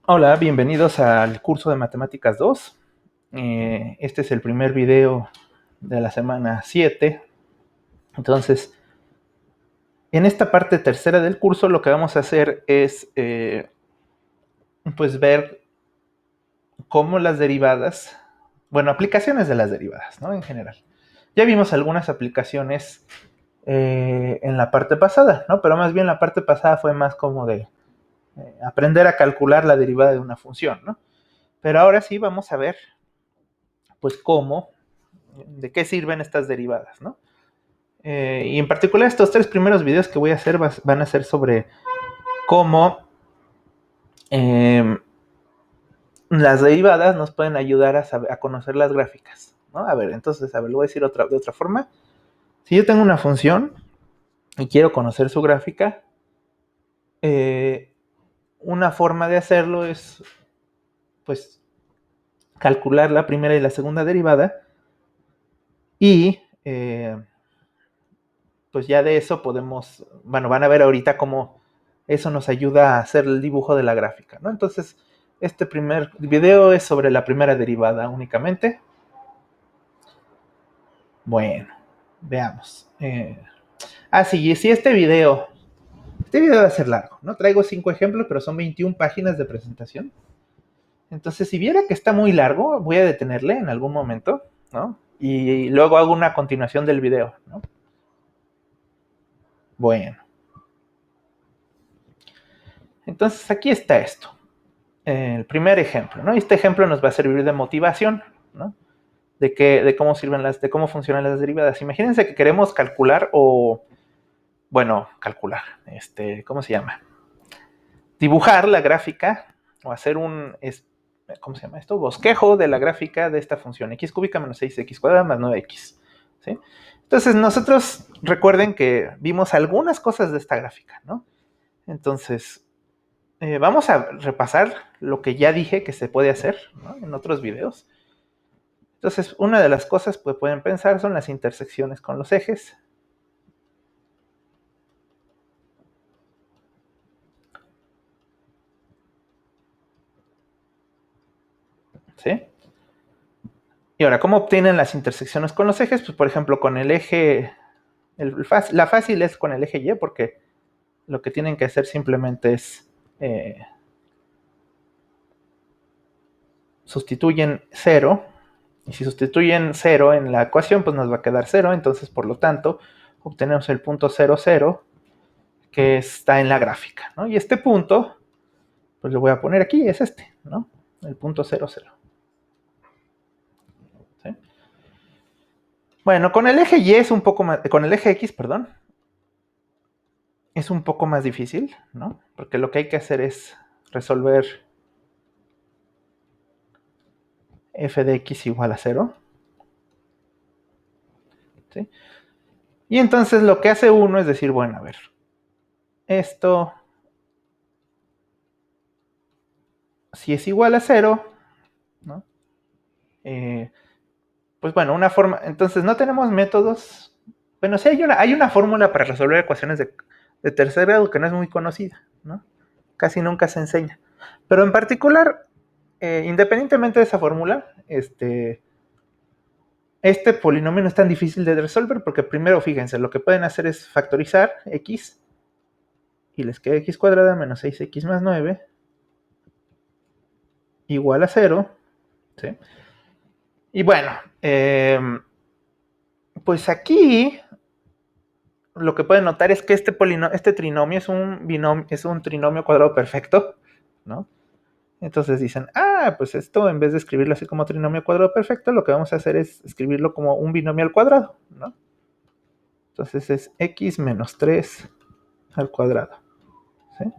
Hola, bienvenidos al curso de Matemáticas 2. Este es el primer video de la semana 7. Entonces, en esta parte tercera del curso lo que vamos a hacer es pues ver cómo las derivadas, bueno, aplicaciones de las derivadas, ¿no? En general. Ya vimos algunas aplicaciones en la parte pasada, ¿no? Pero más bien la parte pasada fue más como de aprender a calcular la derivada de una función, ¿no? Pero ahora sí vamos a ver pues cómo, de qué sirven estas derivadas, ¿no? Y en particular estos tres primeros videos que voy a hacer van a ser sobre cómo las derivadas nos pueden ayudar a conocer las gráficas, ¿no? A ver, entonces, a ver, lo voy a decir de otra forma. Si yo tengo una función y quiero conocer su gráfica, eh, una forma de hacerlo es, pues, calcular la primera y la segunda derivada y, pues ya de eso podemos, bueno, van a ver ahorita cómo eso nos ayuda a hacer el dibujo de la gráfica, ¿no? Entonces, este primer video es sobre la primera derivada únicamente. Bueno, veamos. Sí, sí, este video va a ser largo, ¿no? Traigo 5 ejemplos, pero son 21 páginas de presentación. Entonces, si viera que está muy largo, voy a detenerle en algún momento, ¿no? Y luego hago una continuación del video, ¿no? Bueno, entonces aquí está esto. El primer ejemplo, ¿no? Este ejemplo nos va a servir de motivación, ¿no? De cómo sirven de cómo funcionan las derivadas. Imagínense que queremos calcular calcular, ¿cómo se llama? Dibujar la gráfica o hacer ¿cómo se llama esto? Bosquejo de la gráfica de esta función x cúbica menos 6x cuadrada más 9x, ¿sí? Entonces nosotros recuerden que vimos algunas cosas de esta gráfica, ¿no? Entonces, vamos a repasar lo que ya dije que se puede hacer, ¿no? En otros videos. Entonces, una de las cosas que pueden pensar son las intersecciones con los ejes. ¿Sí? Y ahora, ¿cómo obtienen las intersecciones con los ejes? Pues, por ejemplo, con el eje, la fácil es con el eje Y, porque lo que tienen que hacer simplemente es sustituyen 0, y si sustituyen 0 en la ecuación, pues nos va a quedar 0, entonces, por lo tanto, obtenemos el punto 0, 0, que está en la gráfica, ¿no? Y este punto, pues lo voy a poner aquí, es este, ¿no? El punto 0, 0. ¿Sí? Bueno, con el eje Y es un poco más, con el eje X, perdón, es un poco más difícil, ¿no? Porque lo que hay que hacer es resolver f de x igual a 0, ¿sí? Y entonces lo que hace uno es decir, bueno, a ver, esto, si es igual a 0, ¿no? Pues bueno, una forma, entonces no tenemos métodos, bueno, sí hay una fórmula para resolver ecuaciones de tercer grado que no es muy conocida, ¿no? Casi nunca se enseña. Pero en particular, independientemente de esa fórmula, este polinomio no es tan difícil de resolver porque primero, fíjense, lo que pueden hacer es factorizar x y les queda x cuadrada menos 6x más 9 igual a 0, ¿sí? Y bueno, pues aquí lo que pueden notar es que este trinomio es un trinomio cuadrado perfecto, ¿no? Entonces dicen, pues esto en vez de escribirlo así como trinomio cuadrado perfecto, lo que vamos a hacer es escribirlo como un binomio al cuadrado, ¿no? Entonces es x menos 3 al cuadrado, ¿sí?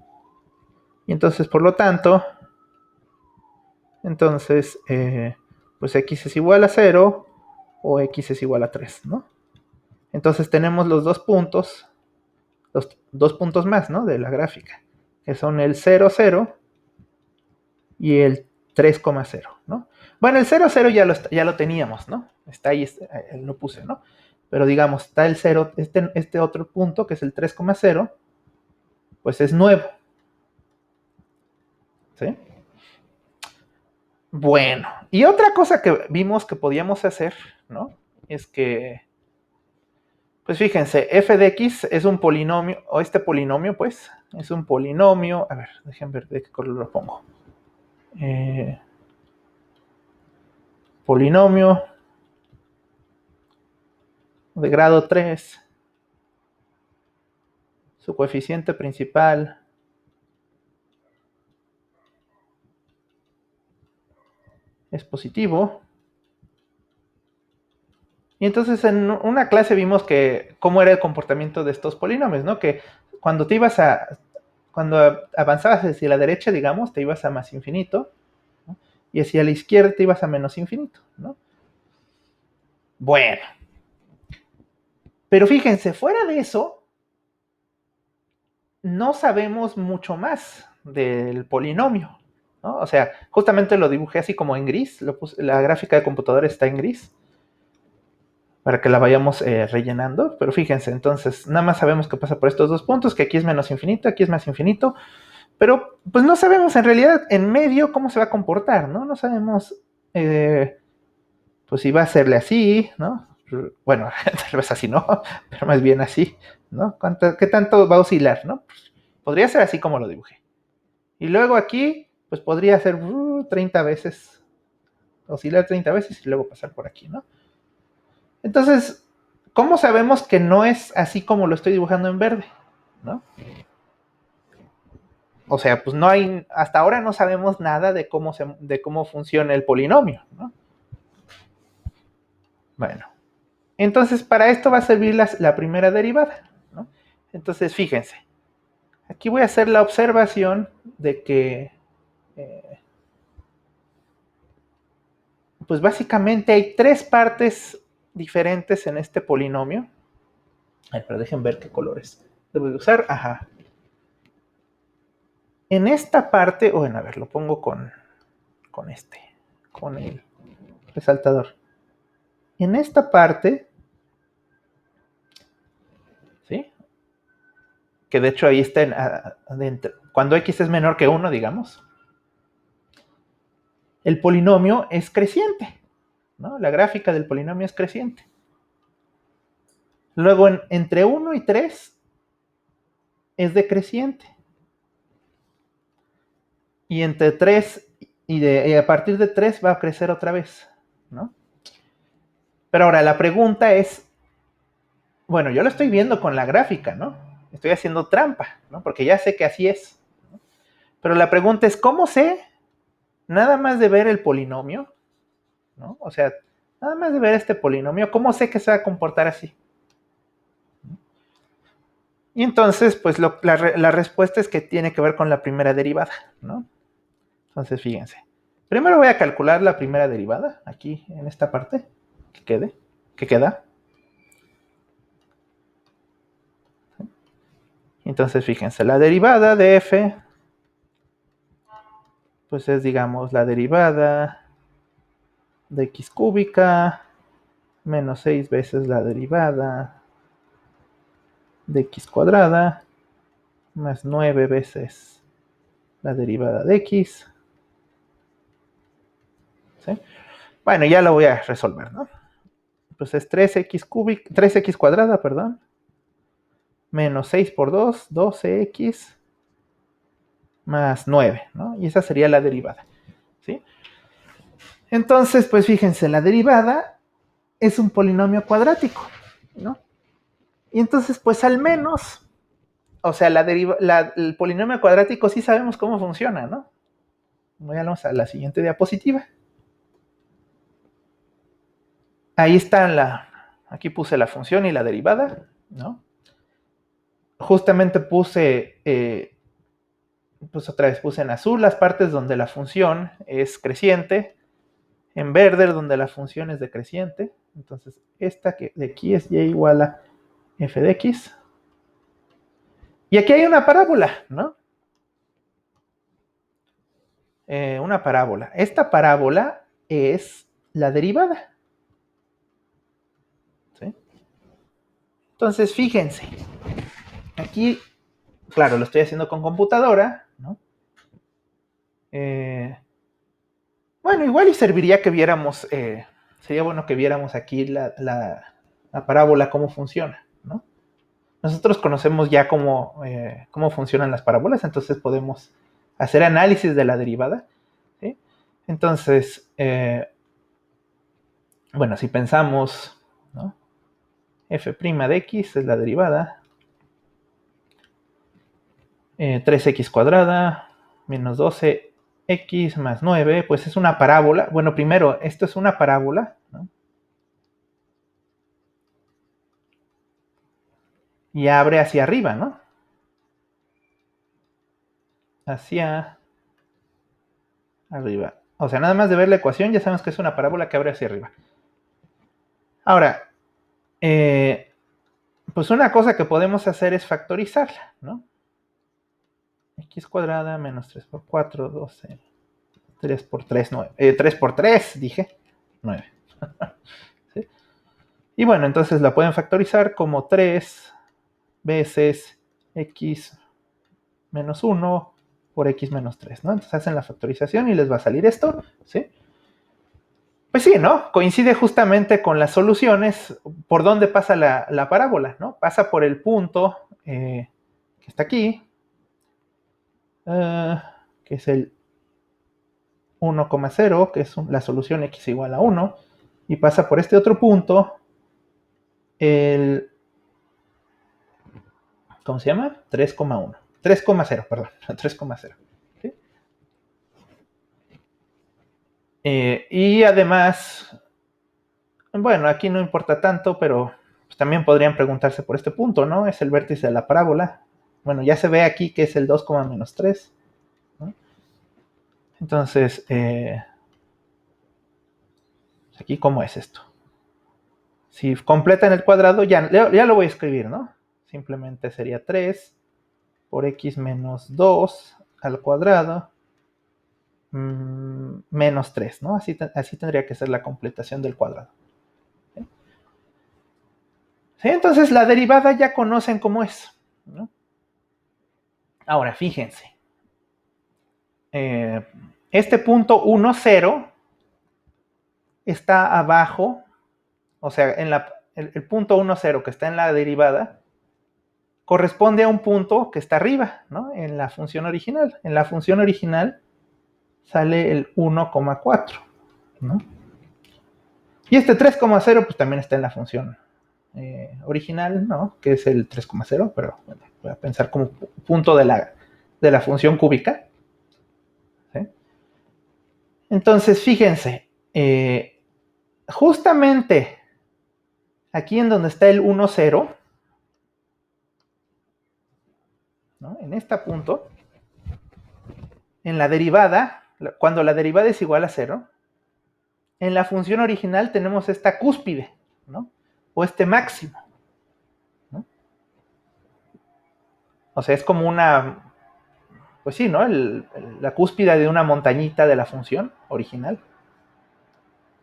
Y entonces, por lo tanto, entonces, pues x es igual a 0 o x es igual a 3, ¿no? Entonces tenemos los dos puntos más, ¿no? De la gráfica, que son el 0, 0 y el 3,0, ¿no? Bueno, el 0, 0 ya lo teníamos, ¿no? Está ahí, lo puse, ¿no? Pero digamos, está el 0, este otro punto, que es el 3,0, pues es nuevo, ¿sí? Bueno, y otra cosa que vimos que podíamos hacer, ¿no? Es que, pues fíjense, f de x es un polinomio, o este polinomio, pues, es un polinomio. A ver, déjenme ver de qué color lo pongo. Polinomio de grado 3, su coeficiente principal es positivo. Y entonces en una clase vimos que cómo era el comportamiento de estos polinomios, ¿no? Que cuando cuando avanzabas hacia la derecha, digamos, te ibas a más infinito, ¿no? Y hacia la izquierda te ibas a menos infinito, ¿no? Bueno, pero fíjense, fuera de eso, no sabemos mucho más del polinomio, ¿no? O sea, justamente lo dibujé así como en gris, la gráfica de computadora está en gris, para que la vayamos rellenando, pero fíjense, entonces nada más sabemos que pasa por estos dos puntos, que aquí es menos infinito, aquí es más infinito, pero pues no sabemos en realidad en medio cómo se va a comportar, ¿no? No sabemos, pues si va a serle así, ¿no? Bueno, tal vez así no, pero más bien así, ¿no? ¿Qué tanto va a oscilar, ¿no? Pues, podría ser así como lo dibujé. Y luego aquí, pues podría ser 30 veces, oscilar 30 veces y luego pasar por aquí, ¿no? Entonces, ¿cómo sabemos que no es así como lo estoy dibujando en verde? ¿No? O sea, pues no hay, hasta ahora no sabemos nada de cómo funciona el polinomio, ¿no? Bueno, entonces para esto va a servir la primera derivada, ¿no? Entonces, fíjense, aquí voy a hacer la observación de que, eh, pues básicamente hay tres partes diferentes en este polinomio. Ay, pero dejen ver qué colores debo de usar. Ajá. En esta parte, bueno, a ver, lo pongo con el resaltador. En esta parte, ¿sí? Que de hecho ahí está adentro. Cuando x es menor que 1, digamos, el polinomio es creciente, ¿no? La gráfica del polinomio es creciente. Luego, entre 1 y 3 es decreciente. Y entre 3 y a partir de 3 va a crecer otra vez, ¿no? Pero ahora la pregunta es, bueno, yo lo estoy viendo con la gráfica, ¿no? Estoy haciendo trampa, ¿no? Porque ya sé que así es. ¿No? Pero la pregunta es, ¿cómo sé? Nada más de ver el polinomio, ¿no? O sea, nada más de ver este polinomio, ¿cómo sé que se va a comportar así? Y entonces, pues la respuesta es que tiene que ver con la primera derivada, ¿no? Entonces, fíjense. Primero voy a calcular la primera derivada, aquí en esta parte, que queda. Entonces, fíjense, la derivada de f, pues es, digamos, la derivada de x cúbica menos 6 veces la derivada de x cuadrada más 9 veces la derivada de x. ¿Sí? Bueno, ya lo voy a resolver, ¿no? Pues es 3x cuadrada, perdón, menos 6 por 2, 12x, más 9, ¿no? Y esa sería la derivada, ¿sí? Entonces, pues fíjense, la derivada es un polinomio cuadrático, ¿no? Y entonces, pues al menos, o sea, el polinomio cuadrático sí sabemos cómo funciona, ¿no? Vayamos a la siguiente diapositiva. Ahí está aquí puse la función y la derivada, ¿no? Justamente pues otra vez puse en azul las partes donde la función es creciente, en verde donde la función es decreciente. Entonces, esta que de aquí es y igual a f de x. Y aquí hay una parábola, ¿no? Una parábola. Esta parábola es la derivada. ¿Sí? Entonces, fíjense. Aquí, claro, lo estoy haciendo con computadora, ¿no? Bueno, igual y serviría que viéramos, sería bueno que viéramos aquí la parábola, cómo funciona, ¿no? Nosotros conocemos ya cómo funcionan las parábolas, entonces podemos hacer análisis de la derivada, ¿sí? Entonces, bueno, si pensamos, ¿no? F' de x es la derivada, 3x cuadrada menos 12x más 9, pues es una parábola. Bueno, primero, esto es una parábola, ¿no? Y abre hacia arriba, ¿no? Hacia arriba. O sea, nada más de ver la ecuación ya sabemos que es una parábola que abre hacia arriba. Ahora, pues una cosa que podemos hacer es factorizarla, ¿no? X cuadrada menos 3 por 4, 12. 3 por 3, 9. 3 por 3, dije. 9. ¿Sí? Y bueno, entonces la pueden factorizar como 3 veces x menos 1 por x menos 3, ¿no? Entonces hacen la factorización y les va a salir esto, ¿sí? Pues sí, ¿no? Coincide justamente con las soluciones por donde pasa la parábola, ¿no? Pasa por el punto que está aquí, que es el 1,0, que es la solución x igual a 1, y pasa por este otro punto, el, ¿cómo se llama? 3,1. 3,0, perdón, 3,0. ¿Sí? Y además, bueno, aquí no importa tanto, pero pues también podrían preguntarse por este punto, ¿no? Es el vértice de la parábola. Bueno, ya se ve aquí que es el 2,-3, ¿no? Entonces, aquí, ¿cómo es esto? Si completan el cuadrado, ya lo voy a escribir, ¿no? Simplemente sería 3 por x menos 2 al cuadrado menos 3, ¿no? Así tendría que ser la completación del cuadrado. ¿Sí? ¿Sí? Entonces la derivada ya conocen cómo es, ¿no? Ahora, fíjense. Este punto 1, 0 está abajo, o sea, el punto 1, 0 que está en la derivada corresponde a un punto que está arriba, ¿no? En la función original. En la función original sale el 1,4, ¿no? Y este 3,0 pues también está en la función original, ¿no? Que es el 3,0, pero bueno, voy a pensar como punto de la función cúbica. ¿Sí? Entonces, fíjense, justamente aquí en donde está el 1, 0, ¿no? En este punto, en la derivada, cuando la derivada es igual a 0, en la función original tenemos esta cúspide, ¿no? O este máximo, ¿no? O sea, es como una, pues sí, ¿no? La cúspide de una montañita de la función original.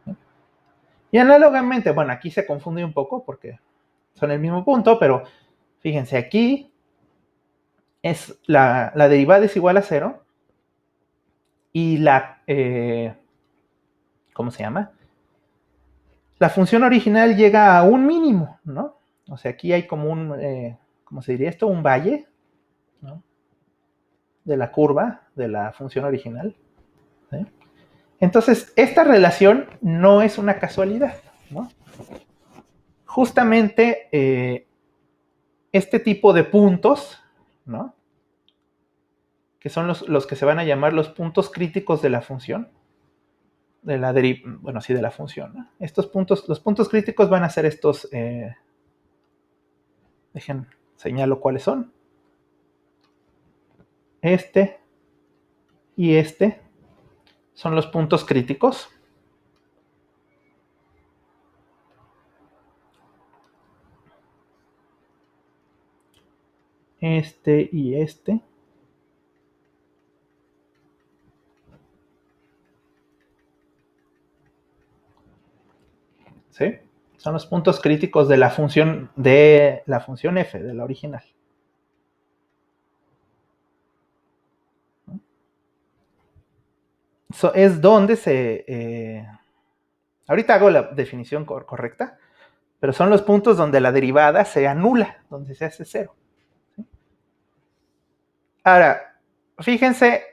¿No? Y análogamente, bueno, aquí se confunde un poco porque son el mismo punto, pero fíjense, aquí es la derivada es igual a 0 y ¿cómo se llama? La función original llega a un mínimo, ¿no? O sea, aquí hay como ¿cómo se diría esto? Un valle, ¿no? De la curva de la función original. ¿Sí? Entonces, esta relación no es una casualidad, ¿no? Justamente este tipo de puntos, ¿no? Que son los que se van a llamar los puntos críticos de la función, bueno, sí, de la función, ¿no? Estos puntos, los puntos críticos van a ser estos, dejen, señalo cuáles son. Este y este son los puntos críticos. Este y este. ¿Sí? Son los puntos críticos de la función f, de la original. es donde ahorita hago la definición correcta, pero son los puntos donde la derivada se anula, donde se hace cero. ¿Sí? Ahora, fíjense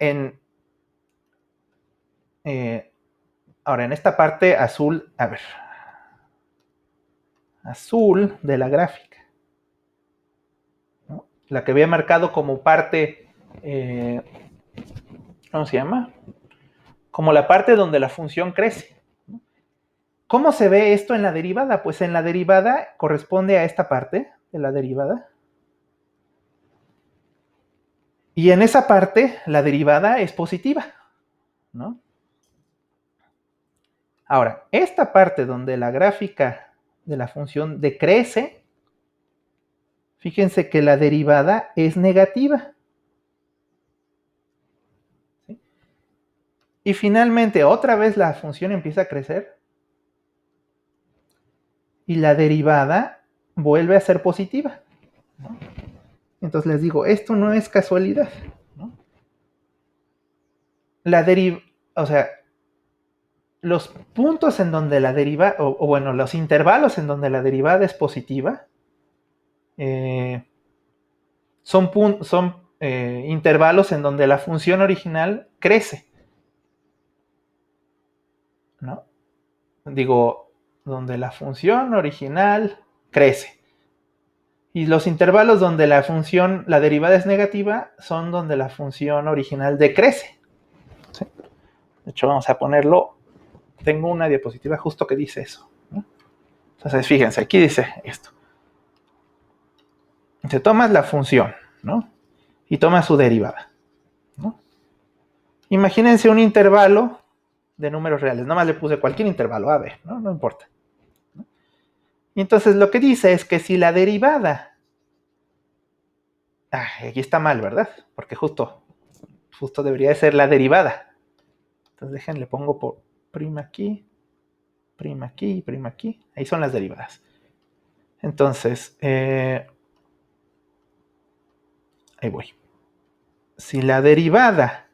ahora en esta parte azul, a ver, azul de la gráfica, ¿no? La que había marcado como parte, ¿cómo se llama? Como la parte donde la función crece. ¿Cómo se ve esto en la derivada? Pues en la derivada corresponde a esta parte de la derivada. Y en esa parte la derivada es positiva, ¿no? Ahora, esta parte donde la gráfica de la función decrece, fíjense que la derivada es negativa. ¿Sí? Y finalmente otra vez la función empieza a crecer y la derivada vuelve a ser positiva, ¿no? Entonces les digo, esto no es casualidad, ¿no? O sea, los puntos en donde la derivada, o bueno, los intervalos en donde la derivada es positiva, son intervalos en donde la función original crece, ¿no? Digo, donde la función original crece. Y los intervalos donde la derivada es negativa, son donde la función original decrece. ¿Sí? De hecho, vamos a ponerlo. Tengo una diapositiva justo que dice eso, ¿no? Entonces, fíjense, aquí dice esto. Te tomas la función, ¿no? Y tomas su derivada, ¿no? Imagínense un intervalo de números reales. Nomás le puse cualquier intervalo, a ver, ¿no? No importa. Y entonces lo que dice es que si la derivada... aquí está mal, ¿verdad? Porque justo debería de ser la derivada. Entonces dejen, le pongo por prima aquí, prima aquí y prima aquí. Ahí son las derivadas. Entonces, ahí voy. Si la derivada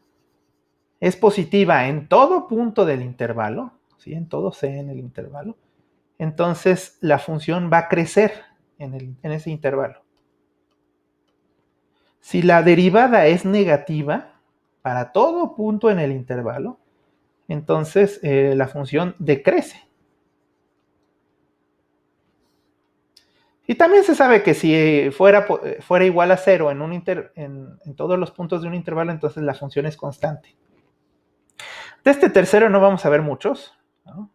es positiva en todo punto del intervalo, ¿sí? En todo C en el intervalo, entonces la función va a crecer en ese intervalo. Si la derivada es negativa para todo punto en el intervalo, entonces la función decrece. Y también se sabe que si fuera igual a cero en todos los puntos de un intervalo, entonces la función es constante. De este tercero no vamos a ver muchos, ¿no?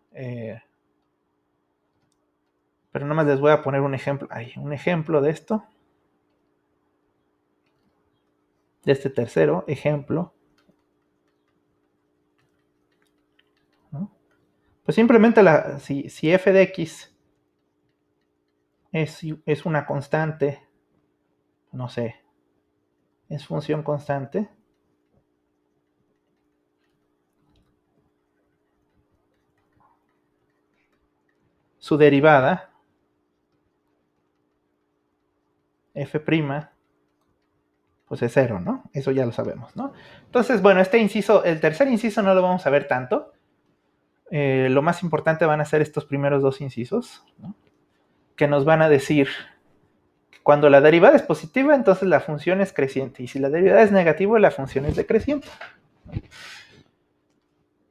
Pero nomás les voy a poner un ejemplo. Un ejemplo de esto. De este tercero ejemplo. ¿No? Pues simplemente si f de x es una constante, no sé, es función constante, su derivada, f', pues es cero, ¿no? Eso ya lo sabemos, ¿no? Entonces, bueno, este inciso, el tercer inciso no lo vamos a ver tanto. Lo más importante van a ser estos primeros dos incisos, ¿no? Que nos van a decir que cuando la derivada es positiva, entonces la función es creciente. Y si la derivada es negativa, la función es decreciente.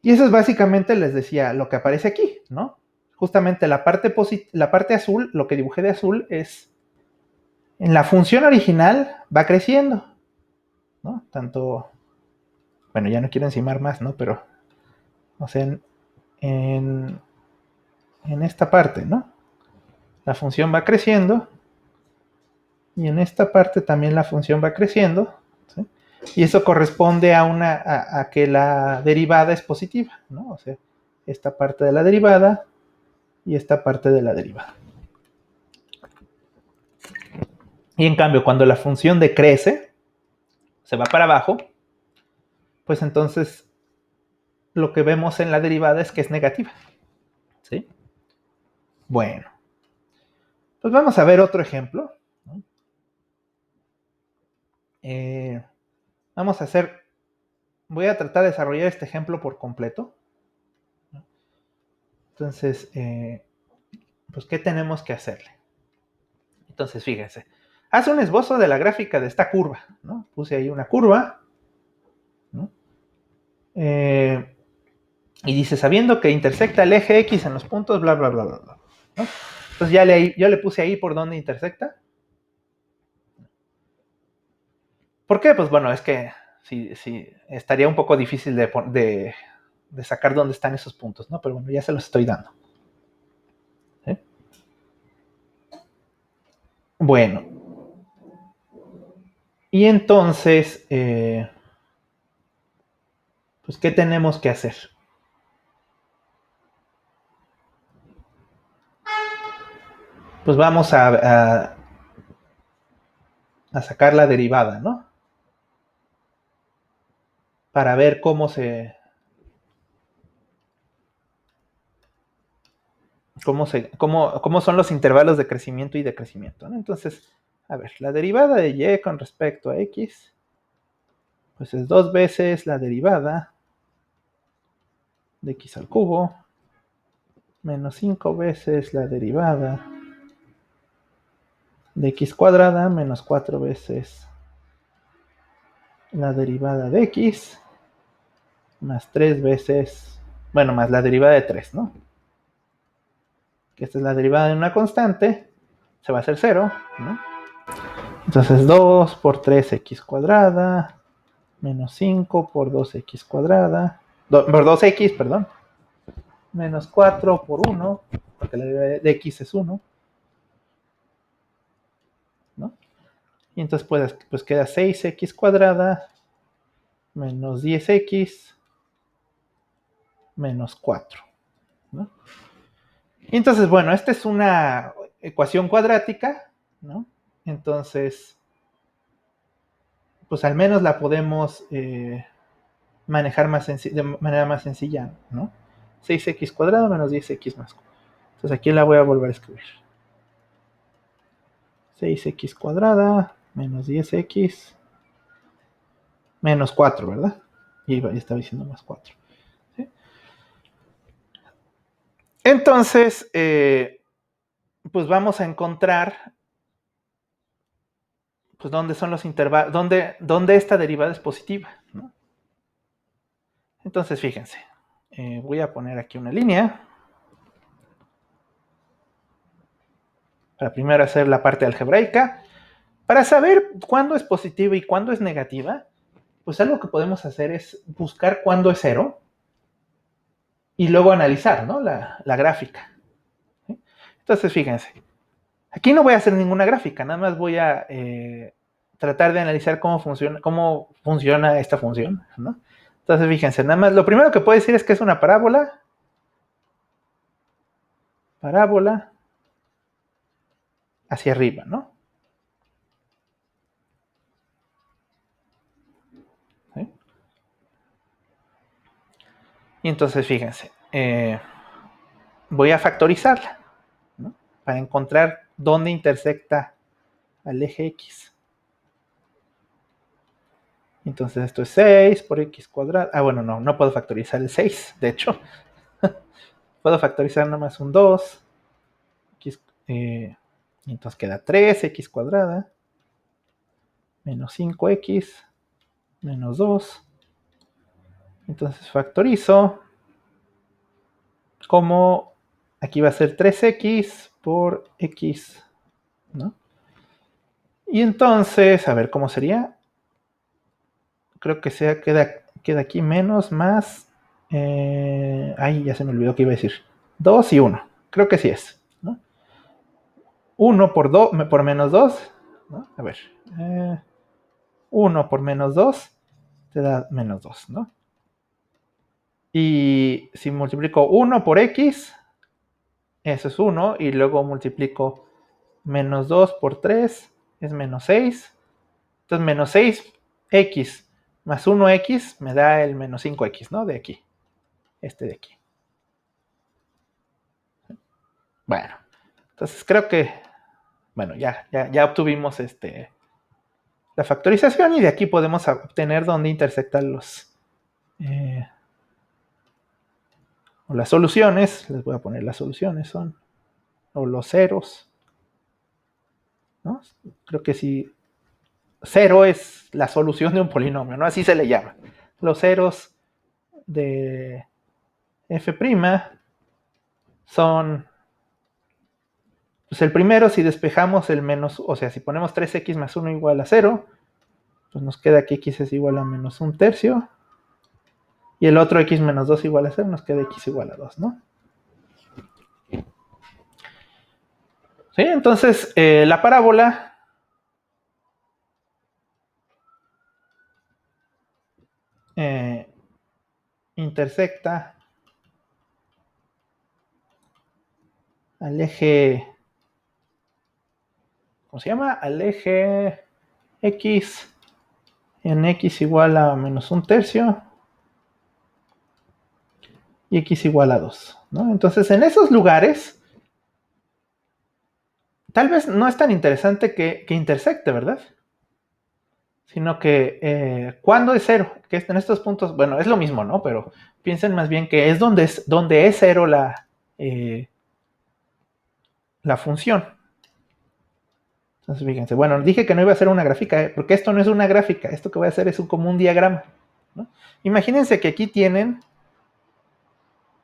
Y eso es básicamente, les decía, lo que aparece aquí, ¿no? Justamente la parte azul, lo que dibujé de azul es, en la función original va creciendo, ¿no? Tanto, bueno, ya no quiero encimar más, ¿no? Pero, o sea, en esta parte, ¿no? La función va creciendo y en esta parte también la función va creciendo, ¿sí? Y eso corresponde a que la derivada es positiva, ¿no? O sea, esta parte de la derivada y esta parte de la derivada. Y en cambio, cuando la función decrece, se va para abajo, pues entonces lo que vemos en la derivada es que es negativa, ¿sí? Bueno, pues vamos a ver otro ejemplo, ¿no? Vamos a hacer voy a tratar de desarrollar este ejemplo por completo. Entonces, pues, ¿qué tenemos que hacerle? Entonces, fíjense. Haz un esbozo de la gráfica de esta curva, ¿no? Puse ahí una curva, ¿no? Y dice, sabiendo que intersecta el eje X en los puntos, bla, bla, bla, bla, bla, ¿no? Entonces yo le puse ahí por dónde intersecta. ¿Por qué? Pues bueno, es que sí, estaría un poco difícil de sacar dónde están esos puntos, ¿no? Pero bueno, ya se los estoy dando. ¿Sí? Bueno. Y entonces, pues, ¿qué tenemos que hacer? Pues vamos a sacar la derivada, ¿no? Para ver cómo son los intervalos de crecimiento y decrecimiento, ¿no? Entonces, a ver, la derivada de y con respecto a x, pues es 2 veces la derivada de x al cubo, menos 5 veces la derivada de x cuadrada, menos 4 veces la derivada de x, más 3 veces, bueno, más la derivada de 3, ¿no? Que esta es la derivada de una constante, se va a hacer 0, ¿no? Entonces 2 por 3x cuadrada, menos 5 por 2x cuadrada, por 2x, perdón, menos 4 por 1, porque la derivada de x es 1, ¿no? Y entonces pues queda 6x cuadrada menos 10x menos 4, ¿no? Y entonces, bueno, esta es una ecuación cuadrática, ¿no? Entonces, pues al menos la podemos manejar de manera más sencilla, ¿no? 6x cuadrado menos 10x más 4. Entonces aquí la voy a volver a escribir. 6x cuadrada menos 10x menos 4, ¿verdad? Y estaba diciendo más 4. ¿Sí? Entonces, pues vamos a encontrar pues dónde son los intervalos, dónde esta derivada es positiva, ¿no? Entonces, fíjense, voy a poner aquí una línea para primero hacer la parte algebraica. Para saber cuándo es positiva y cuándo es negativa, pues algo que podemos hacer es buscar cuándo es 0 y luego analizar, ¿no? la gráfica. ¿Sí? Entonces, fíjense, aquí no voy a hacer ninguna gráfica, nada más voy a tratar de analizar cómo funciona esta función, ¿no? Entonces, fíjense, nada más, lo primero que puedo decir es que es una parábola hacia arriba, ¿no? ¿Sí? Y entonces, fíjense, voy a factorizarla, ¿no? Para encontrar dónde intersecta al eje X. Entonces esto es 6 por x cuadrado. Ah, bueno, no puedo factorizar el 6, de hecho. Puedo factorizar nada más un 2. X, y entonces queda 3x cuadrada menos 5x menos 2. Entonces factorizo como aquí va a ser 3x por x, ¿no? Y entonces, a ver cómo sería. Creo que queda aquí menos más. Ay, ya se me olvidó que iba a decir. 2 y 1. Creo que sí es, ¿no? 1 por menos 2, ¿no? A ver. 1 por menos 2 te da menos 2, ¿no? Y si multiplico 1 por x, eso es 1. Y luego multiplico menos 2 por 3, es menos 6. Entonces menos 6x más 1x me da el menos 5x, ¿no? De aquí. Este de aquí. Bueno, entonces creo que, bueno, ya obtuvimos la factorización y de aquí podemos obtener dónde intersectan o las soluciones, les voy a poner las soluciones, son, o los ceros, ¿no? Creo que sí, cero es la solución de un polinomio, ¿no? Así se le llama. Los ceros de f' son, pues el primero, si despejamos el menos, o sea, si ponemos 3x más 1 igual a 0, pues nos queda que x es igual a menos 1/3, y el otro x menos 2 igual a 0, nos queda x igual a 2, ¿no? ¿Sí? Entonces, la parábola intersecta al eje, ¿cómo se llama? Al eje x en x igual a menos 1/3 y x igual a 2, ¿no? Entonces, en esos lugares, tal vez no es tan interesante que intersecte, ¿verdad? Sino que cuando es 0, que en estos puntos, bueno, es lo mismo, ¿no? Pero piensen más bien que es donde es 0 la función. Entonces, fíjense, bueno, dije que no iba a ser una gráfica, porque esto no es una gráfica, esto que voy a hacer es como un diagrama, ¿no? Imagínense que aquí tienen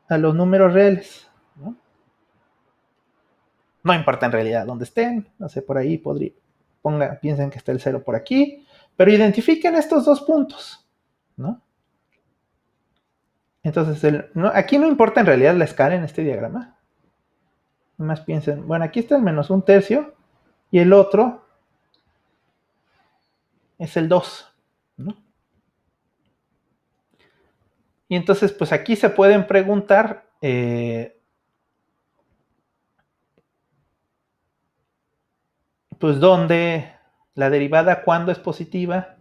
a los números reales, ¿no? No importa en realidad dónde estén, no sé, por ahí piensen que está el 0 por aquí, pero identifiquen estos dos puntos, ¿no? Entonces, aquí no importa en realidad la escala en este diagrama. Más piensen, bueno, aquí está el menos 1/3 y el otro es el 2, ¿no? Y entonces, pues aquí se pueden preguntar, pues dónde la derivada, cuándo es positiva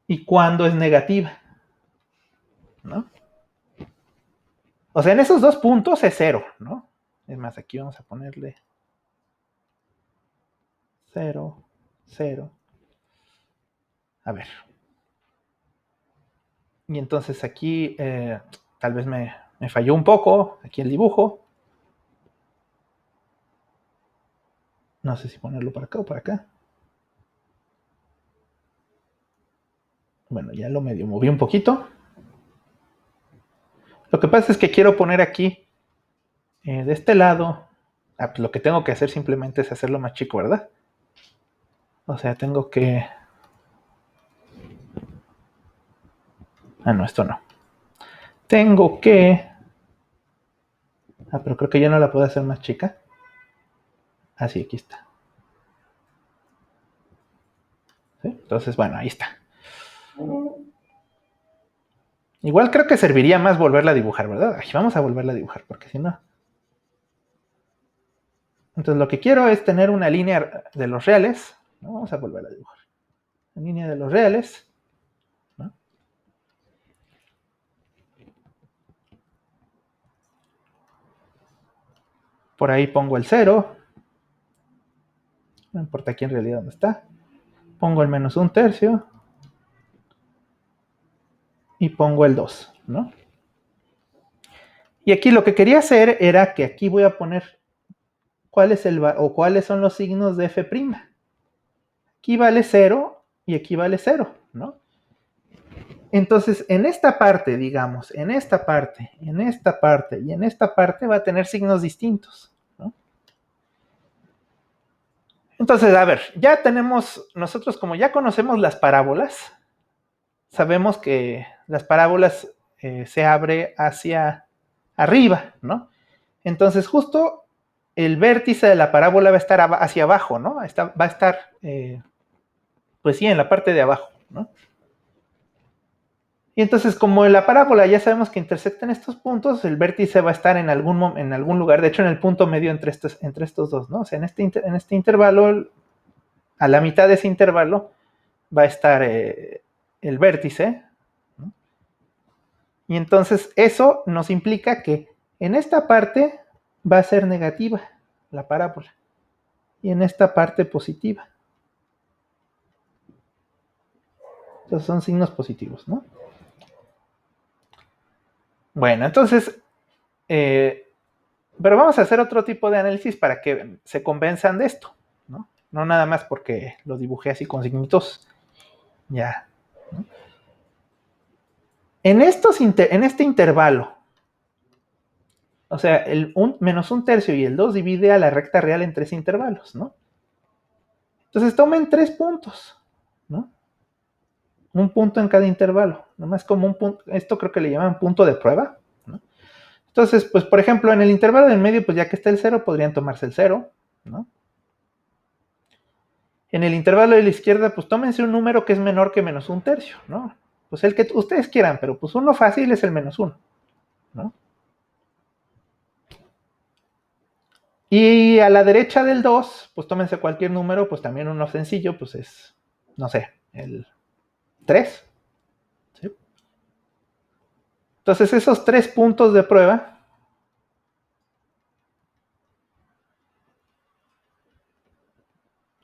y cuándo es negativa, ¿no? O sea, en esos dos puntos es 0, ¿no? Es más, aquí vamos a ponerle 0, 0. A ver. Y entonces aquí tal vez me falló un poco, aquí el dibujo. No sé si ponerlo para acá o para acá. Bueno, ya lo medio moví un poquito. Lo que pasa es que quiero poner aquí, de este lado, pues lo que tengo que hacer simplemente es hacerlo más chico, ¿verdad? O sea, tengo que... Ah, no, esto no. Tengo que... Ah, pero creo que ya no la puedo hacer más chica. Ah, sí, aquí está. ¿Sí? Entonces, bueno, ahí está. Igual creo que serviría más volverla a dibujar, ¿verdad? Ay, vamos a volverla a dibujar, porque si no... Entonces lo que quiero es tener una línea de los reales, ¿no? Vamos a volver a dibujar. La línea de los reales, ¿no? Por ahí pongo el 0. No importa aquí en realidad dónde está. Pongo el menos 1/3. Y pongo el 2, ¿no? Y aquí lo que quería hacer era que aquí voy a poner cuáles son los signos de f'. Aquí vale 0 y aquí vale 0, ¿no? Entonces, en esta parte, digamos, en esta parte, en esta parte y en esta parte va a tener signos distintos, ¿no? Entonces, a ver, ya tenemos, nosotros como ya conocemos las parábolas, sabemos que las parábolas se abre hacia arriba, ¿no? Entonces, justo el vértice de la parábola va a estar hacia abajo, ¿no? Va a estar, pues sí, en la parte de abajo, ¿no? Y entonces, como en la parábola ya sabemos que intersectan estos puntos, el vértice va a estar en algún lugar, de hecho en el punto medio entre estos dos, ¿no? O sea, en este intervalo, a la mitad de ese intervalo, va a estar el vértice, ¿no? Y entonces eso nos implica que en esta parte va a ser negativa la parábola y en esta parte positiva. Entonces son signos positivos, ¿no? Bueno, entonces, pero vamos a hacer otro tipo de análisis para que se convenzan de esto, ¿no? No nada más porque lo dibujé así con signitos. Ya. ¿No? En este intervalo, o sea, el menos un tercio y el 2 divide a la recta real en tres intervalos, ¿no? Entonces tomen 3 puntos, ¿no? Un punto en cada intervalo, nomás como un punto, esto creo que le llaman punto de prueba, ¿no? Entonces, pues por ejemplo, en el intervalo del medio, pues ya que está el 0, podrían tomarse el 0, ¿no? En el intervalo de la izquierda, pues tómense un número que es menor que menos un tercio, ¿no? Pues el que ustedes quieran, pero pues uno fácil es el -1, ¿no? Y a la derecha del 2, pues tómense cualquier número, pues también uno sencillo, pues es, no sé, el 3, ¿sí? Entonces esos 3 puntos de prueba,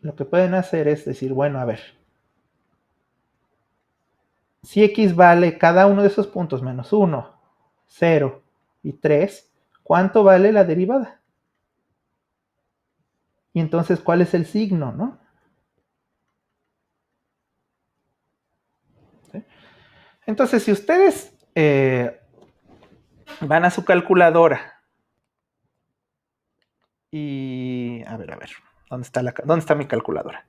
lo que pueden hacer es decir, bueno, a ver, si x vale cada uno de esos puntos menos 1, 0 y 3, ¿cuánto vale la derivada? Y entonces, ¿cuál es el signo, no? ¿Sí? Entonces, si ustedes van a su calculadora y... a ver, ¿dónde está mi calculadora?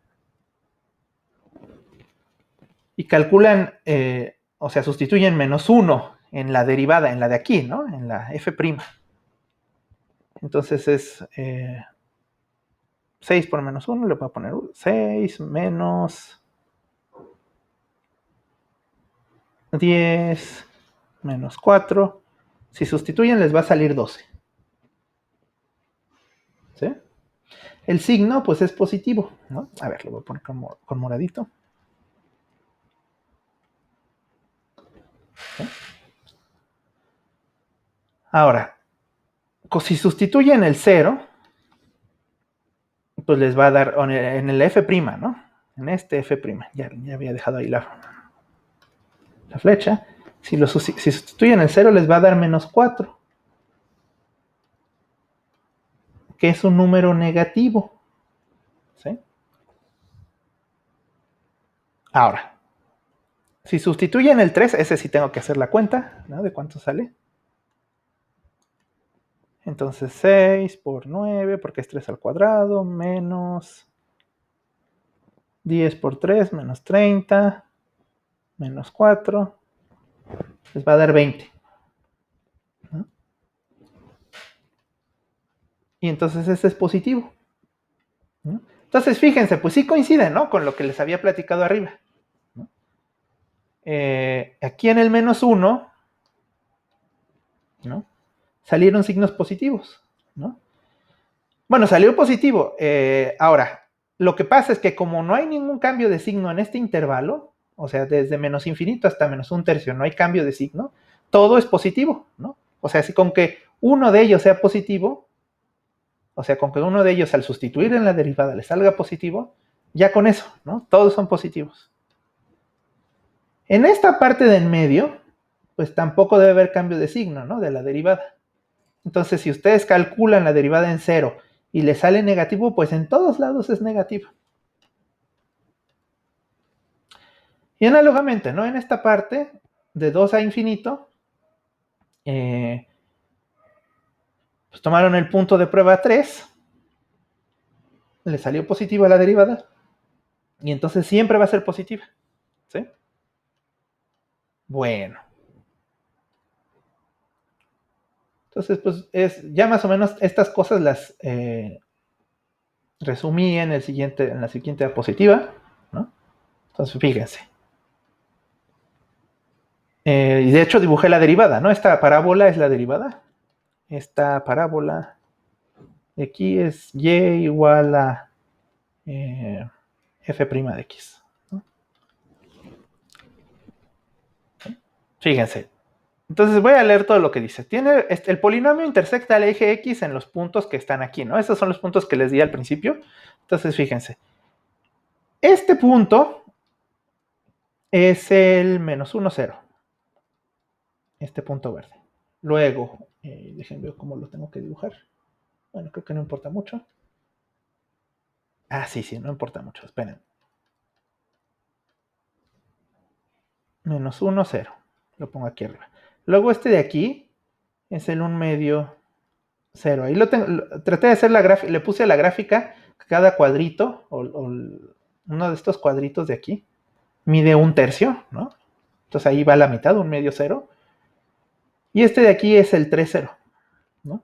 Y calculan, o sea, sustituyen -1 en la derivada, en la de aquí, ¿no? En la f'. Entonces es 6 por -1, le voy a poner 6 menos 10 menos 4. Si sustituyen les va a salir 12. ¿Sí? El signo pues es positivo, ¿no? A ver, lo voy a poner con moradito. ¿Sí? Ahora, si sustituyen el 0, pues les va a dar en el f', ¿no? En este f', ya había dejado ahí la flecha. Si sustituyen el 0 les va a dar -4, que es un número negativo. ¿Sí? Ahora, si sustituyen el 3, ese sí tengo que hacer la cuenta, ¿no? De cuánto sale. Entonces 6 por 9, porque es 3 al cuadrado, menos 10 por 3, menos 30, menos 4, les va a dar 20. ¿No? Y entonces este es positivo. ¿No? Entonces fíjense, pues sí coincide, ¿no? Con lo que les había platicado arriba. ¿No? Aquí en el -1, ¿no? Salieron signos positivos, ¿no? Bueno, salió positivo. Ahora, lo que pasa es que como no hay ningún cambio de signo en este intervalo, o sea, desde menos infinito hasta menos un tercio, no hay cambio de signo, todo es positivo, ¿no? O sea, si con que uno de ellos sea positivo, o sea, con que uno de ellos al sustituir en la derivada le salga positivo, ya con eso, ¿no? Todos son positivos. En esta parte de en medio, pues tampoco debe haber cambio de signo, ¿no? De la derivada. Entonces, si ustedes calculan la derivada en 0 y le sale negativo, pues en todos lados es negativo. Y análogamente, ¿no? En esta parte, de 2 a infinito, pues tomaron el punto de prueba 3, le salió positiva la derivada, y entonces siempre va a ser positiva. ¿Sí? Bueno. Entonces, pues ya más o menos estas cosas las resumí en la siguiente diapositiva, ¿no? Entonces, fíjense. Y de hecho dibujé la derivada, ¿no? Esta parábola es la derivada. Esta parábola de aquí es y igual a f' de x. ¿No? Fíjense. Entonces voy a leer todo lo que dice. El polinomio intersecta el eje x en los puntos que están aquí, ¿no? Esos son los puntos que les di al principio. Entonces, fíjense. Este punto es el -1, 0. Este punto verde. Luego, déjenme ver cómo lo tengo que dibujar. Bueno, creo que no importa mucho. Ah, sí, no importa mucho. Esperen. Menos 1, 0. Lo pongo aquí arriba. Luego este de aquí es el 1 medio 0. Ahí lo tengo. Traté de hacer la gráfica. Le puse a la gráfica cada cuadrito uno de estos cuadritos de aquí mide 1/3, ¿no? Entonces ahí va la mitad, 1 medio 0. Y este de aquí es el 3, 0, ¿no?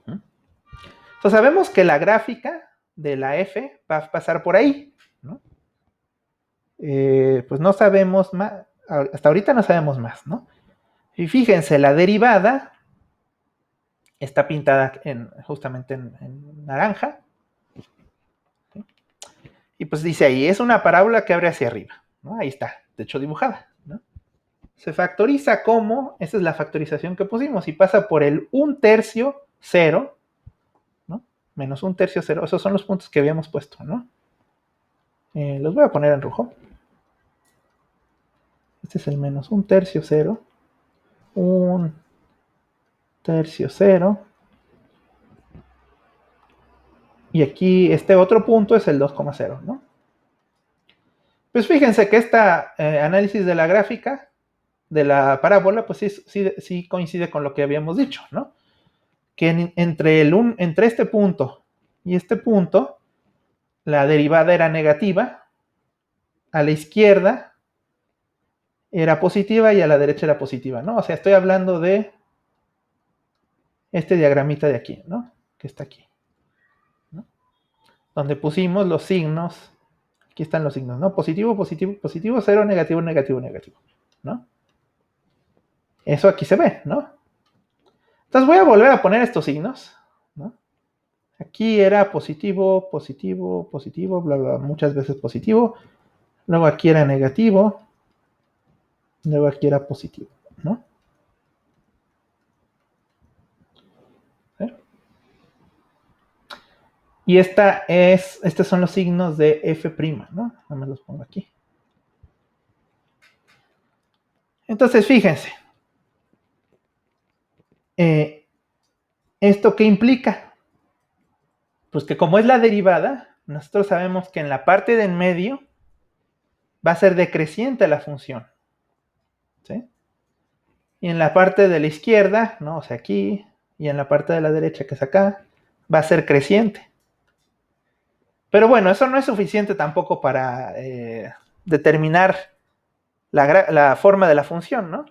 Entonces sabemos que la gráfica de la f va a pasar por ahí, ¿no? Pues no sabemos más, hasta ahorita no sabemos más, ¿no? Y fíjense, la derivada está pintada justamente en naranja, ¿sí? Y pues dice ahí, es una parábola que abre hacia arriba, ¿no? Ahí está, de hecho dibujada, ¿no? Se factoriza como, esa es la factorización que pusimos, y pasa por el 1/3, 0, ¿no? Menos 1/3, 0, esos son los puntos que habíamos puesto, ¿no? Los voy a poner en rojo. Este es el menos 1/3, 0. 1/3, 0. Y aquí este otro punto es el 2,0, ¿no? Pues fíjense que este análisis de la gráfica, de la parábola, pues sí coincide con lo que habíamos dicho, ¿no? Que entre este punto y este punto, la derivada era negativa, a la izquierda era positiva y a la derecha era positiva, ¿no? O sea, estoy hablando de este diagramita de aquí, ¿no? Que está aquí, ¿no? Donde pusimos los signos. Aquí están los signos, ¿no? Positivo, positivo, positivo, 0, negativo, negativo, negativo, ¿no? Eso aquí se ve, ¿no? Entonces voy a volver a poner estos signos, ¿no? Aquí era positivo, positivo, positivo, bla, bla, muchas veces positivo. Luego aquí era negativo. Luego aquí era positivo, ¿no? ¿Sí? Y estos son los signos de F', ¿no? Nada más los pongo aquí. Entonces, fíjense. ¿Esto qué implica? Pues que como es la derivada, nosotros sabemos que en la parte de en medio va a ser decreciente la función, ¿sí? Y en la parte de la izquierda, ¿no? O sea, aquí, y en la parte de la derecha, que es acá, va a ser creciente. Pero bueno, eso no es suficiente tampoco para determinar la forma de la función, ¿no?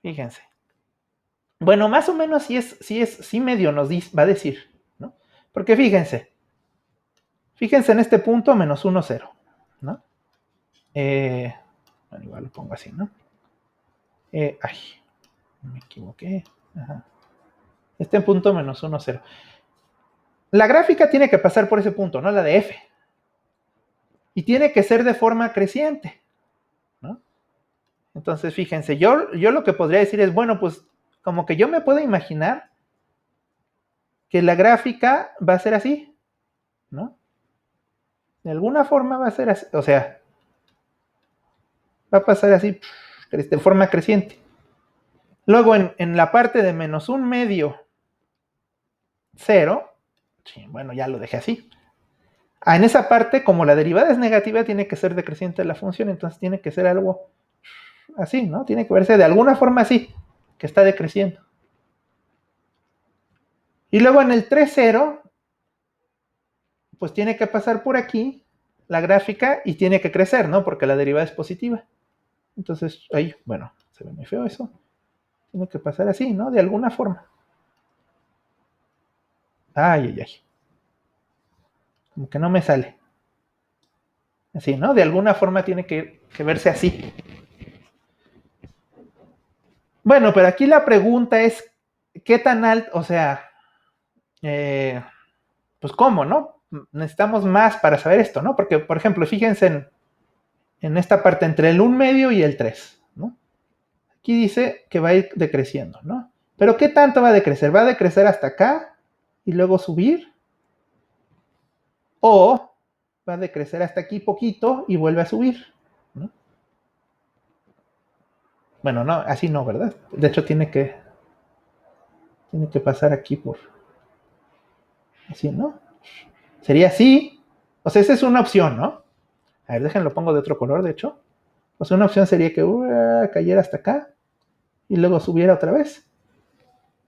Fíjense. Bueno, más o menos sí medio nos va a decir, ¿no? Porque fíjense en este punto, menos 1, 0, ¿no? Bueno, igual lo pongo así, ¿no? Ay, me equivoqué. Ajá. Este punto, menos 1, 0. La gráfica tiene que pasar por ese punto, ¿no? La de F. Y tiene que ser de forma creciente, ¿no? Entonces, fíjense, yo lo que podría decir es, bueno, pues como que yo me puedo imaginar que la gráfica va a ser así, ¿no? De alguna forma va a ser así, o sea, va a pasar así, de forma creciente. Luego, en la parte de menos 1 medio 0, sí, bueno, ya lo dejé así. En esa parte, como la derivada es negativa, tiene que ser decreciente la función, entonces tiene que ser algo así, ¿no? Tiene que verse de alguna forma así, que está decreciendo. Y luego en el 3, 0, pues tiene que pasar por aquí la gráfica y tiene que crecer, ¿no? Porque la derivada es positiva. Entonces, ahí, bueno, se ve muy feo eso. Tiene que pasar así, ¿no? De alguna forma. Ay, ay, ay. Como que no me sale. Así, ¿no? De alguna forma tiene que verse así. Bueno, pero aquí la pregunta es, ¿qué tan alto? O sea, pues cómo, ¿no? Necesitamos más para saber esto, ¿no? Porque, por ejemplo, fíjense en esta parte entre el 1 medio y el 3, ¿no? Aquí dice que va a ir decreciendo, ¿no? Pero ¿qué tanto va a decrecer? ¿Va a decrecer hasta acá y luego subir? ¿O va a decrecer hasta aquí poquito y vuelve a subir? ¿No? Bueno, no, así no, ¿verdad? De hecho, tiene que pasar aquí por... Así, ¿no? Sería así. O sea, esa es una opción, ¿no? A ver, déjenlo pongo de otro color, de hecho. O sea, una opción sería que cayera hasta acá y luego subiera otra vez.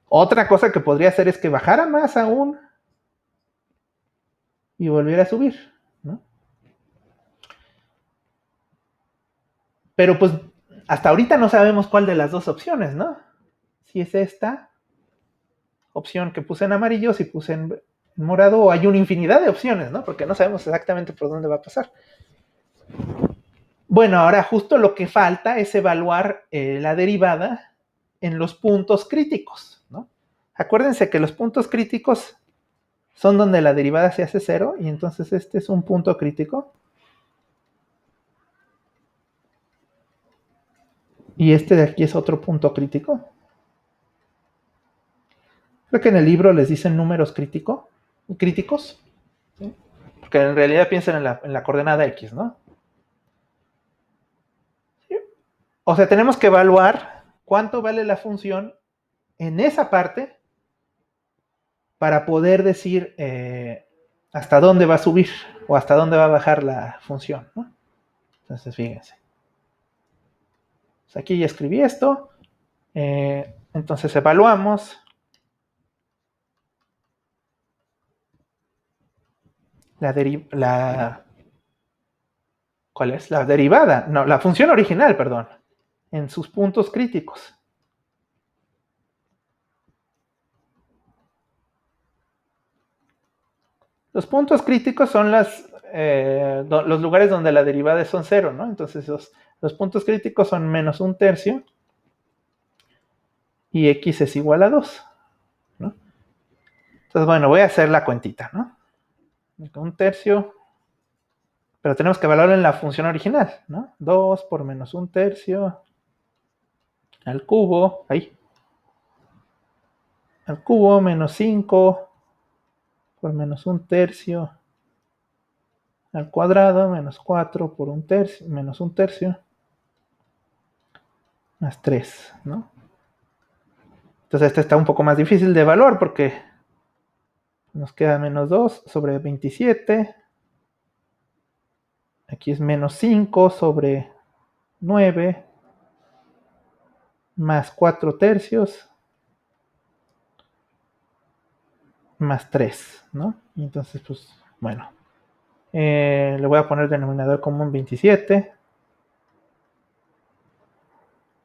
Otra cosa que podría hacer es que bajara más aún y volviera a subir, ¿no? Pero pues hasta ahorita no sabemos cuál de las dos opciones, ¿no? Si es esta opción que puse en amarillo, si puse en morado, o hay una infinidad de opciones, ¿no? Porque no sabemos exactamente por dónde va a pasar. Bueno, ahora justo lo que falta es evaluar la derivada en los puntos críticos, ¿no? Acuérdense que los puntos críticos son donde la derivada se hace cero y entonces este es un punto crítico. Y este de aquí es otro punto crítico. Creo que en el libro les dicen números críticos, ¿sí? Porque en realidad piensan en la coordenada X, ¿no? ¿Sí? O sea, tenemos que evaluar cuánto vale la función en esa parte para poder decir hasta dónde va a subir o hasta dónde va a bajar la función, ¿no? Entonces, fíjense. Pues aquí ya escribí esto. Entonces evaluamos la ¿cuál es? La derivada, no, la función original, perdón, en sus puntos críticos. Los puntos críticos son los lugares donde la derivada son cero, ¿no? Entonces los puntos críticos son menos un tercio y x es igual a 2, ¿no? Entonces, bueno, voy a hacer la cuentita, ¿no? Un tercio, pero tenemos que evaluarlo en la función original, ¿no? 2 por menos un tercio al cubo, ahí, al cubo menos 5 por menos un tercio al cuadrado menos 4 por un tercio, menos un tercio, más 3, ¿no? Entonces este está un poco más difícil de evaluar porque nos queda menos 2 sobre 27. Aquí es menos 5 sobre 9 más 4 tercios más 3, ¿no? Y entonces, pues, bueno, le voy a poner denominador común 27.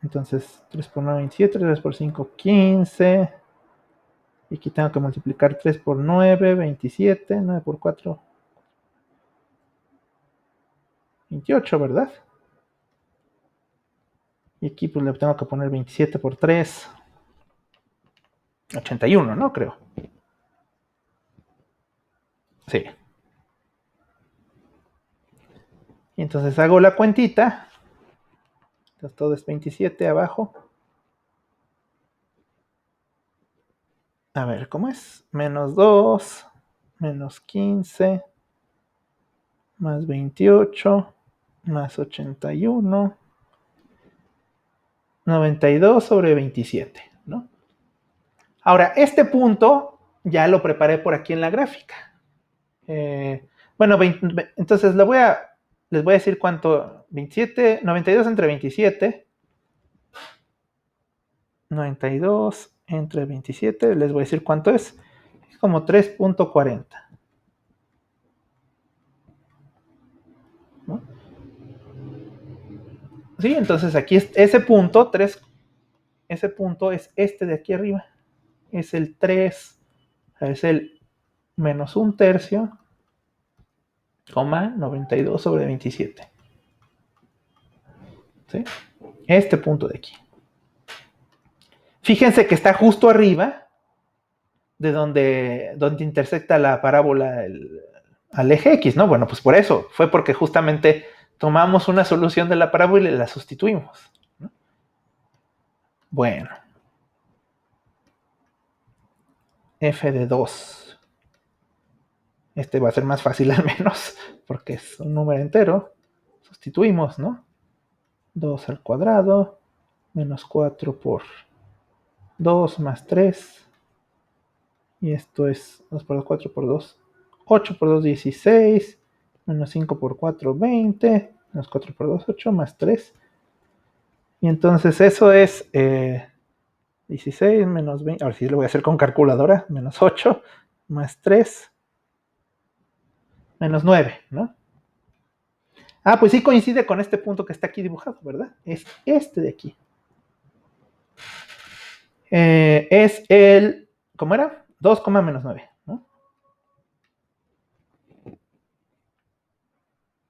Entonces, 3 por 9, 27, 3 por 5, 15. Y aquí tengo que multiplicar 3 por 9, 27, 9 por 4, 28, ¿verdad? Y aquí pues le tengo que poner 27 por 3, 81, ¿no? Creo. Sí. Y entonces hago la cuentita. Entonces todo es 27 abajo. A ver, ¿cómo es? Menos 2, menos 15, más 28, más 81, 92 sobre 27, ¿no? Ahora, este punto ya lo preparé por aquí en la gráfica. Bueno, entonces les voy a decir cuánto, 27, 92 entre 27, 92 entre 27, les voy a decir cuánto es como 3.40, ¿no? Sí, entonces aquí ese punto, ese punto es este de aquí arriba, es el 3, es el menos un tercio, coma 92 sobre 27, ¿sí? Este punto de aquí. Fíjense que está justo arriba de donde intersecta la parábola al eje X, ¿no? Bueno, pues por eso, fue porque justamente tomamos una solución de la parábola y la sustituimos, ¿no? Bueno, f de 2. Este va a ser más fácil al menos, porque es un número entero. Sustituimos, ¿no? 2 al cuadrado menos 4 por 2 más 3. Y esto es 2 por 2, 4 por 2. 8 por 2, 16. Menos 5 por 4, 20. Menos 4 por 2, 8 más 3. Y entonces eso es 16 menos 20. Ahora sí lo voy a hacer con calculadora. Menos 8 más 3. Menos 9, ¿no? Ah, pues sí coincide con este punto que está aquí dibujado, ¿verdad? Es este de aquí. Es el, ¿cómo era? 2, menos 9, ¿no?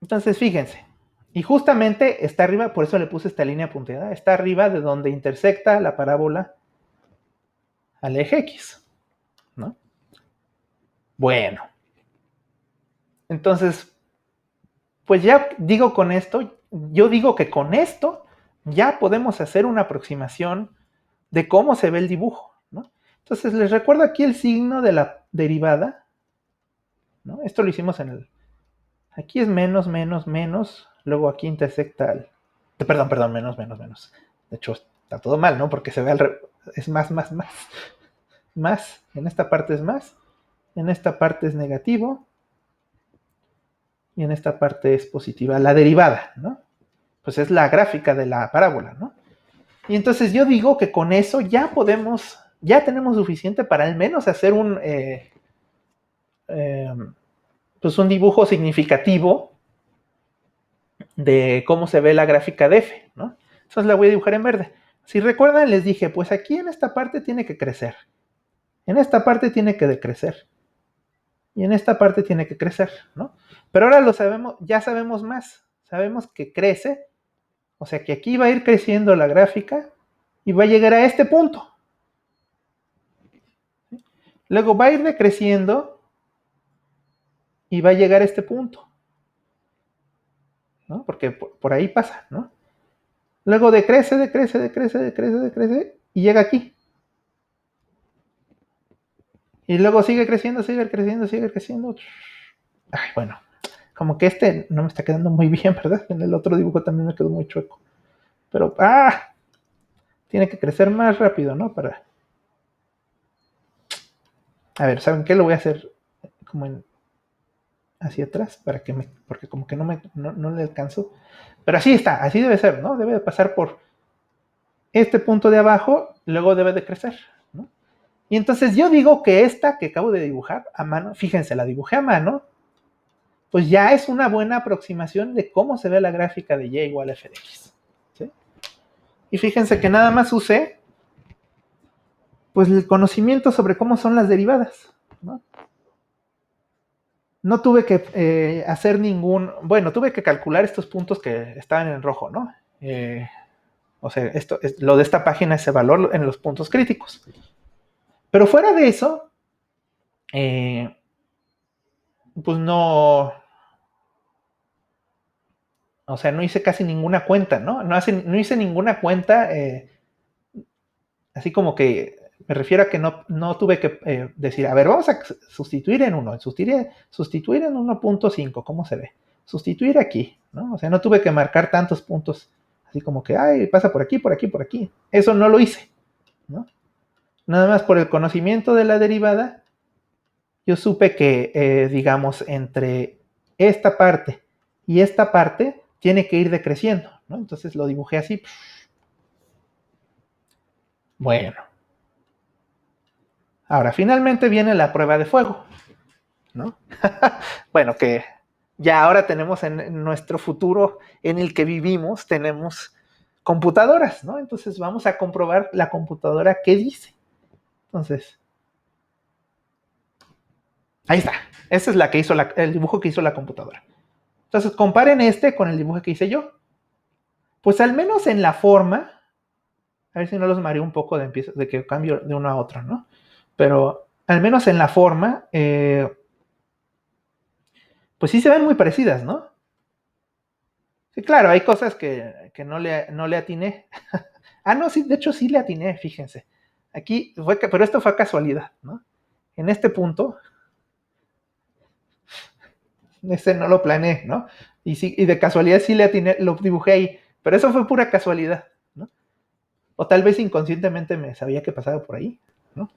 Entonces, fíjense. Y justamente está arriba, por eso le puse esta línea punteada, está arriba de donde intersecta la parábola al eje X, ¿no? Bueno, entonces, pues ya digo con esto, yo digo que con esto ya podemos hacer una aproximación de cómo se ve el dibujo, ¿no? Entonces, les recuerdo aquí el signo de la derivada, ¿no? Esto lo hicimos en el... Aquí es menos, menos, menos, luego aquí intersecta el... Perdón, menos, menos, menos. De hecho, está todo mal, ¿no? Porque se ve es más, más, más. Más, en esta parte es más, en esta parte es negativo, y en esta parte es positiva. La derivada, ¿no? Pues es la gráfica de la parábola, ¿no? Y entonces yo digo que con eso ya podemos, ya tenemos suficiente para al menos hacer pues un dibujo significativo de cómo se ve la gráfica de f, ¿no? Entonces la voy a dibujar en verde. Si recuerdan, les dije, pues aquí en esta parte tiene que crecer, en esta parte tiene que decrecer, y en esta parte tiene que crecer, ¿no? Pero ahora lo sabemos, ya sabemos más, sabemos que crece, o sea que aquí va a ir creciendo la gráfica y va a llegar a este punto. Luego va a ir decreciendo y va a llegar a este punto, ¿no? Porque por ahí pasa, ¿no? Luego decrece, decrece, decrece, decrece, decrece y llega aquí. Y luego sigue creciendo, sigue creciendo, sigue creciendo. Ay, bueno, como que este no me está quedando muy bien, ¿verdad? En el otro dibujo también me quedó muy chueco. Pero, tiene que crecer más rápido, ¿no? Para... A ver, ¿saben qué? Lo voy a hacer como en... hacia atrás, para que me... porque como que no le alcanzo. Pero así está, así debe ser, ¿no? Debe de pasar por este punto de abajo, luego debe de crecer, ¿no? Y entonces yo digo que esta que acabo de dibujar a mano, fíjense, la dibujé a mano, pues ya es una buena aproximación de cómo se ve la gráfica de y igual a f de x. ¿Sí? Y fíjense que nada más usé pues el conocimiento sobre cómo son las derivadas, ¿no? No tuve que hacer ningún, bueno, tuve que calcular estos puntos que estaban en rojo, ¿no? O sea, lo de esta página, ese valor en los puntos críticos. Pero fuera de eso, pues no, o sea, no hice casi ninguna cuenta, ¿no? No hice ninguna cuenta, así como que me refiero a que no tuve que decir, a ver, vamos a sustituir en 1, sustituir en 1.5, ¿cómo se ve? Sustituir aquí, ¿no? O sea, no tuve que marcar tantos puntos, así como que, ay, pasa por aquí, por aquí, por aquí. Eso no lo hice, ¿no? Nada más por el conocimiento de la derivada, yo supe que, digamos, entre esta parte y esta parte tiene que ir decreciendo, ¿no? Entonces lo dibujé así. Bueno, ahora finalmente viene la prueba de fuego, ¿no? Bueno, que ya ahora tenemos en nuestro futuro en el que vivimos, tenemos computadoras, ¿no? Entonces vamos a comprobar la computadora qué dice. Entonces, ahí está. Esa es la que hizo el dibujo que hizo la computadora. Entonces, comparen este con el dibujo que hice yo. Pues al menos en la forma, a ver si no los mareo un poco de que cambio de uno a otro, ¿no? Pero al menos en la forma, pues sí se ven muy parecidas, ¿no? Sí, claro, hay cosas que no le atiné. No, sí, de hecho sí le atiné, fíjense. Aquí pero esto fue casualidad, ¿no? En este punto, este no lo planeé, ¿no? Y de casualidad sí le atiné, lo dibujé ahí, pero eso fue pura casualidad, ¿no? O tal vez inconscientemente me sabía que pasaba por ahí, ¿no?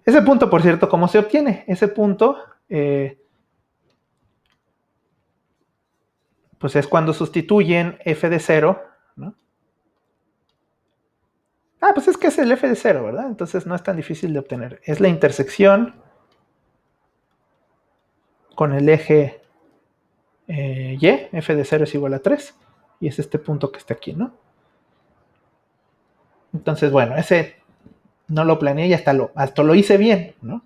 Ese punto, por cierto, ¿cómo se obtiene? Ese punto, pues es cuando sustituyen f de 0, ¿no? Ah, pues es que es el f de 0, ¿verdad? Entonces no es tan difícil de obtener. Es la intersección con el eje y, f de 0 es igual a 3, y es este punto que está aquí, ¿no? Entonces, bueno, ese no lo planeé y hasta lo hice bien, ¿no?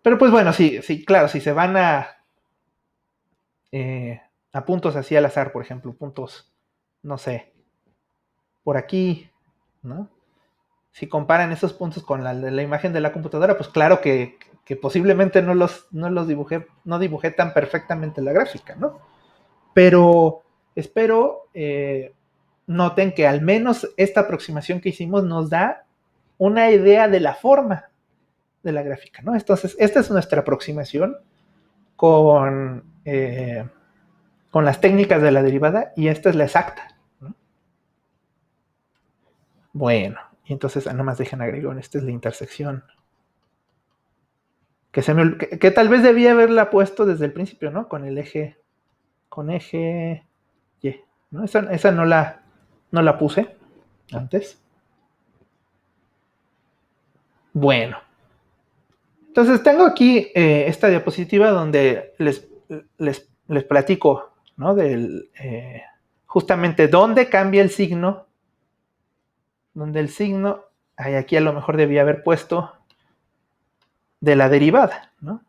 Pero pues bueno, sí, sí, claro, si se van a puntos así al azar, por ejemplo, puntos, no sé, por aquí, ¿no? Si comparan esos puntos con la imagen de la computadora, pues claro que posiblemente no los dibujé, no dibujé tan perfectamente la gráfica, ¿no? Pero espero noten que al menos esta aproximación que hicimos nos da una idea de la forma de la gráfica, ¿no? Entonces, esta es nuestra aproximación con las técnicas de la derivada y esta es la exacta, ¿no? Bueno, y entonces nada más dejen agregar, esta es la intersección que tal vez debía haberla puesto desde el principio, ¿no? Con eje Y, ¿no? Esa no la puse antes. Bueno, entonces tengo aquí esta diapositiva donde les platico, ¿no? Justamente dónde cambia el signo, donde el signo, aquí a lo mejor debía haber puesto de la derivada, ¿no?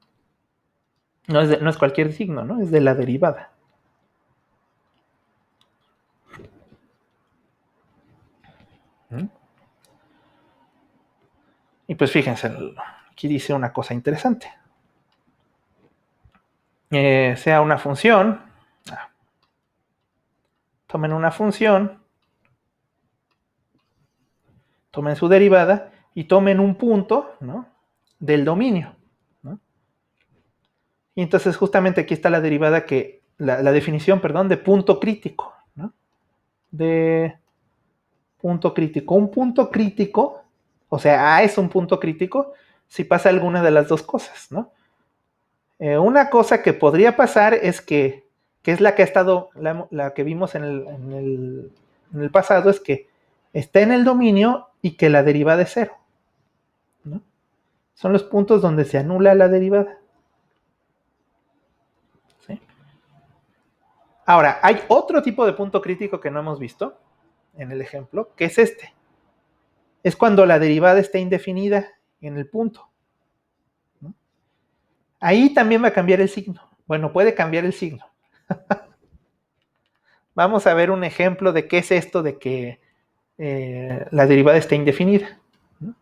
No es cualquier signo, ¿no? Es de la derivada. ¿Mm? Y pues fíjense, aquí dice una cosa interesante. Sea una función, tomen una función, tomen su derivada y tomen un punto, ¿no? Del dominio, ¿no? Y entonces justamente aquí está la derivada la definición, perdón, de punto crítico, ¿no? De punto crítico. Un punto crítico, o sea, A es un punto crítico si pasa alguna de las dos cosas, ¿no? Una cosa que podría pasar es que es la que ha estado, la que vimos en el pasado, es que está en el dominio y que la derivada es cero, ¿no? Son los puntos donde se anula la derivada, ¿sí? Ahora, hay otro tipo de punto crítico que no hemos visto en el ejemplo, que es este. Es cuando la derivada está indefinida en el punto, ¿no? Ahí también va a cambiar el signo. Bueno, puede cambiar el signo. Vamos a ver un ejemplo de qué es esto de que la derivada está indefinida, ¿no?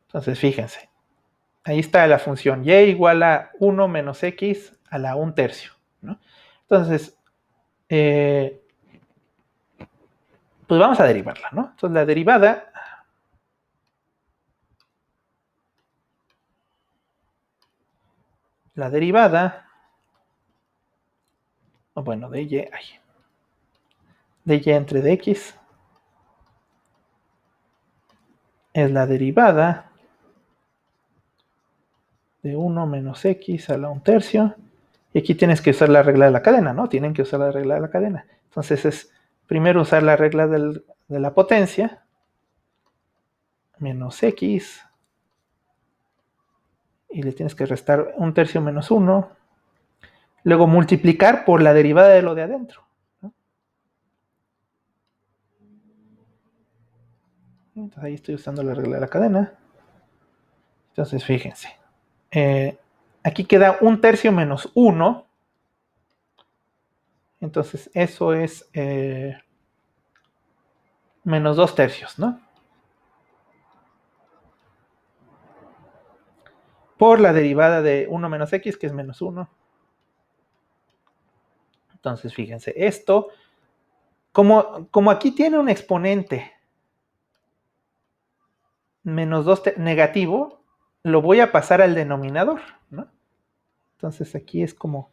Entonces, fíjense. Ahí está la función y igual a 1 menos x a la 1/3, ¿no? Entonces, pues vamos a derivarla, ¿no? Entonces, la derivada, bueno, de y entre dx es la derivada de 1 menos x a la 1/3. Y aquí tienes que usar la regla de la cadena, ¿no? Tienen que usar la regla de la cadena. Entonces es primero usar la regla de la potencia, menos x, y le tienes que restar 1/3 menos 1. Luego multiplicar por la derivada de lo de adentro, ¿no? Entonces ahí estoy usando la regla de la cadena. Entonces fíjense. Aquí queda 1/3 menos 1. Entonces eso es menos 2/3, ¿no? Por la derivada de 1 menos x, que es menos 1. Entonces fíjense, esto, como aquí tiene un exponente menos 2 negativo, lo voy a pasar al denominador, ¿no? Entonces aquí es como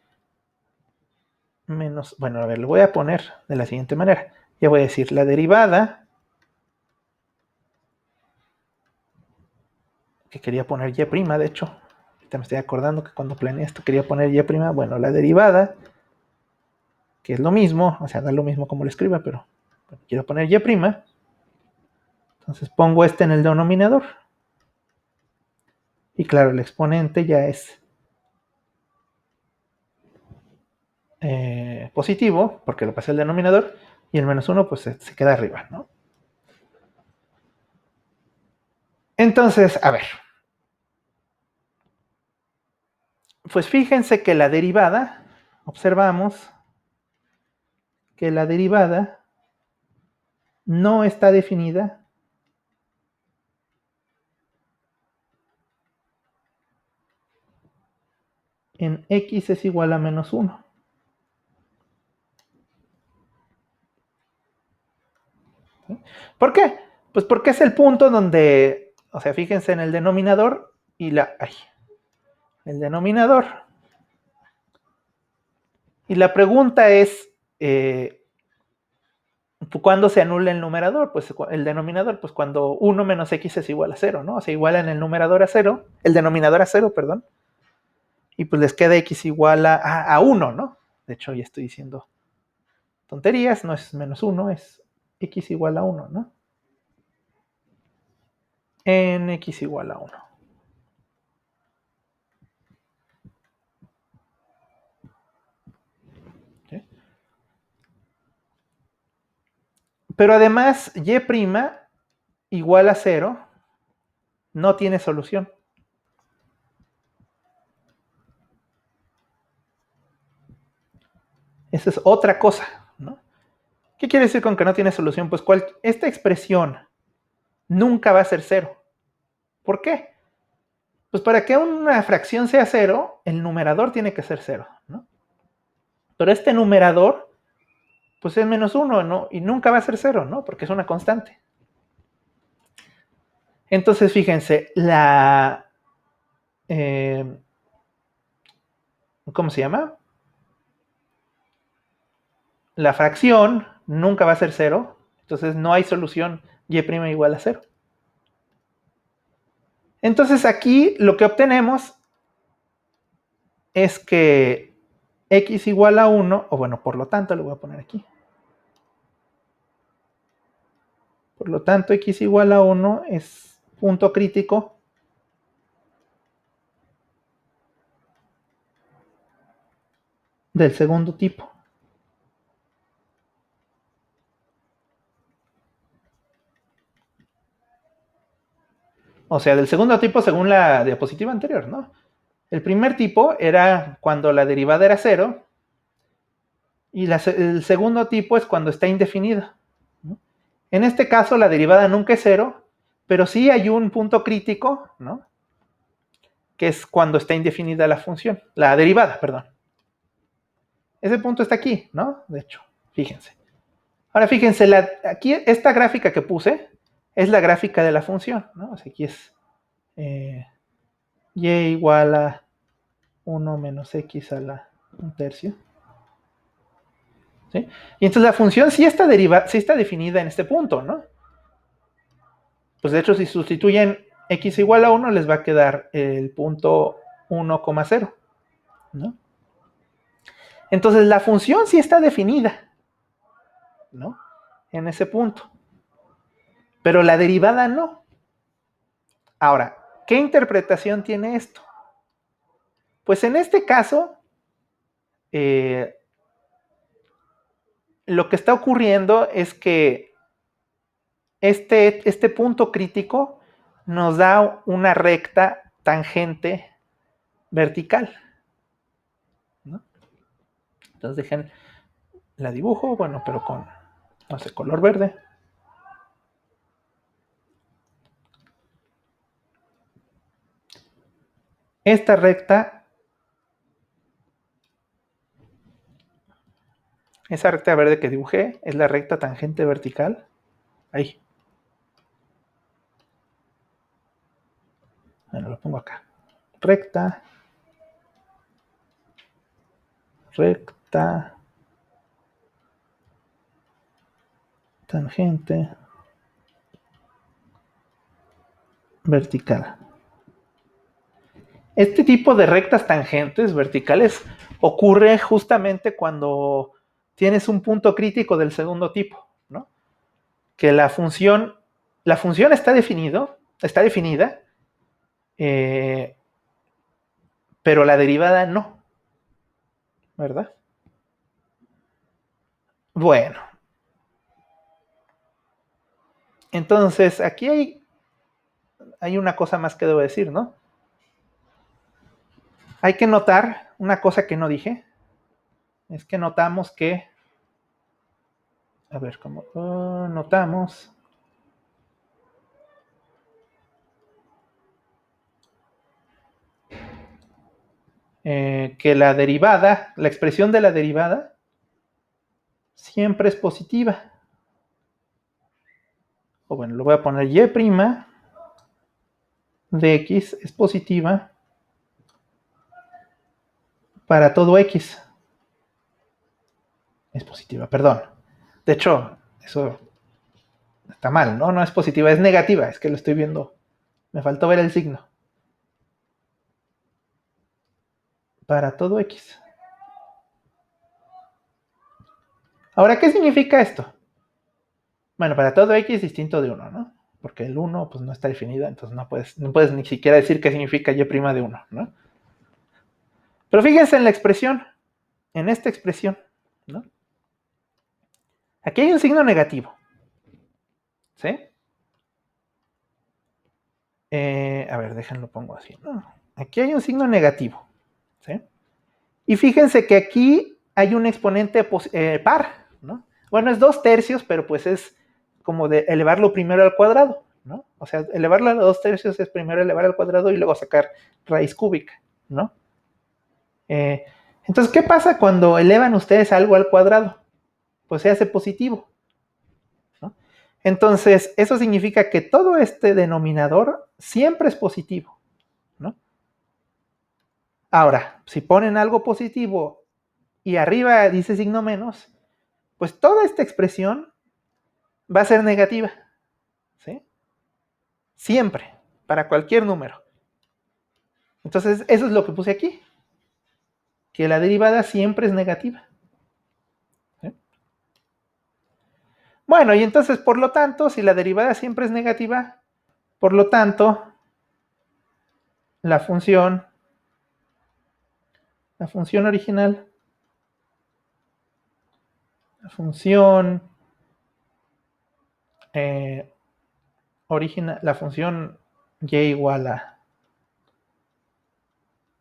menos, bueno, a ver, lo voy a poner de la siguiente manera. Ya voy a decir la derivada, que quería poner y', de hecho. Ahorita me estoy acordando que cuando planeé esto quería poner y'. Bueno, la derivada, que es lo mismo, o sea, da lo mismo como lo escriba, pero quiero poner y'. Entonces pongo este en el denominador. Y claro, el exponente ya es positivo, porque lo pasé al denominador, y el -1 pues se queda arriba, ¿no? Entonces, a ver, pues fíjense que la derivada, observamos que la derivada no está definida en x es igual a -1. ¿Por qué? Pues porque es el punto donde, o sea, fíjense en el denominador y el denominador. Y la pregunta es, ¿cuándo se anula el numerador? Pues el denominador, pues cuando 1 menos x es igual a 0, ¿no? O sea, igual en el numerador a 0, el denominador a 0, perdón, y pues les queda x igual a 1, ¿no? De hecho, ya estoy diciendo tonterías, no es -1, es x igual a 1, ¿no? En x igual a 1. ¿Sí? Pero además, y' igual a 0 no tiene solución. Esa es otra cosa, ¿no? ¿Qué quiere decir con que no tiene solución? Pues esta expresión nunca va a ser 0. ¿Por qué? Pues para que una fracción sea 0, el numerador tiene que ser 0, ¿no? Pero este numerador, pues es -1, ¿no? Y nunca va a ser 0, ¿no? Porque es una constante. Entonces, fíjense, ¿cómo se llama? La fracción nunca va a ser 0, entonces no hay solución y' igual a 0. Entonces aquí lo que obtenemos es que x igual a 1, o bueno, por lo tanto, lo voy a poner aquí. Por lo tanto, x igual a 1 es punto crítico del segundo tipo. O sea, del segundo tipo según la diapositiva anterior, ¿no? El primer tipo era cuando la derivada era 0 y el segundo tipo es cuando está indefinida, ¿no? En este caso la derivada nunca es 0, pero sí hay un punto crítico, ¿no? Que es cuando está indefinida la función, la derivada, perdón. Ese punto está aquí, ¿no? De hecho, fíjense. Ahora fíjense, aquí esta gráfica que puse es la gráfica de la función, ¿no? O sea, aquí es y igual a 1 menos x a la 1/3. ¿Sí? Y entonces la función sí está definida en este punto, ¿no? Pues de hecho, si sustituyen x igual a 1, les va a quedar el punto 1,0, ¿no? Entonces la función sí está definida, ¿no? En ese punto. Pero la derivada no. Ahora, ¿qué interpretación tiene esto? Pues en este caso, lo que está ocurriendo es que este punto crítico nos da una recta tangente vertical, ¿no? Entonces dejen, la dibujo, bueno, pero con, no sé, color verde. Esta recta, esa recta verde que dibujé, es la recta tangente vertical. Ahí. Bueno, lo pongo acá. Recta. tangente vertical. Este tipo de rectas tangentes verticales ocurre justamente cuando tienes un punto crítico del segundo tipo, ¿no? Que la función está definida, pero la derivada no, ¿verdad? Bueno, entonces aquí hay una cosa más que debo decir, ¿no? Hay que notar una cosa que no dije, es que notamos que, a ver, ¿cómo notamos? Que la derivada, la expresión de la derivada, siempre es positiva. O bueno, lo voy a poner y' de x es positiva para todo x. Es positiva, perdón. De hecho, eso está mal, ¿no? No es positiva, es negativa. Es que lo estoy viendo. Me faltó ver el signo. Para todo x. Ahora, ¿qué significa esto? Bueno, para todo x distinto de 1, ¿no? Porque el 1 pues, no está definido, entonces no puedes ni siquiera decir qué significa y' de 1, ¿no? Pero fíjense en la expresión, en esta expresión, ¿no? Aquí hay un signo negativo, ¿sí? A ver, déjenlo pongo así, ¿no? Aquí hay un signo negativo, ¿sí? Y fíjense que aquí hay un exponente par, ¿no? Bueno, es 2/3, pero pues es como de elevarlo primero al cuadrado, ¿no? O sea, elevarlo a 2/3 es primero elevar al cuadrado y luego sacar raíz cúbica, ¿no? Entonces, ¿qué pasa cuando elevan ustedes algo al cuadrado? Pues se hace positivo, ¿no? Entonces, eso significa que todo este denominador siempre es positivo, ¿no? Ahora, si ponen algo positivo y arriba dice signo menos, pues toda esta expresión va a ser negativa, ¿sí? Siempre, para cualquier número. Entonces, eso es lo que puse aquí, que la derivada siempre es negativa, ¿sí? Bueno, y entonces, por lo tanto, si la derivada siempre es negativa, por lo tanto, la función original, la función la función y igual a,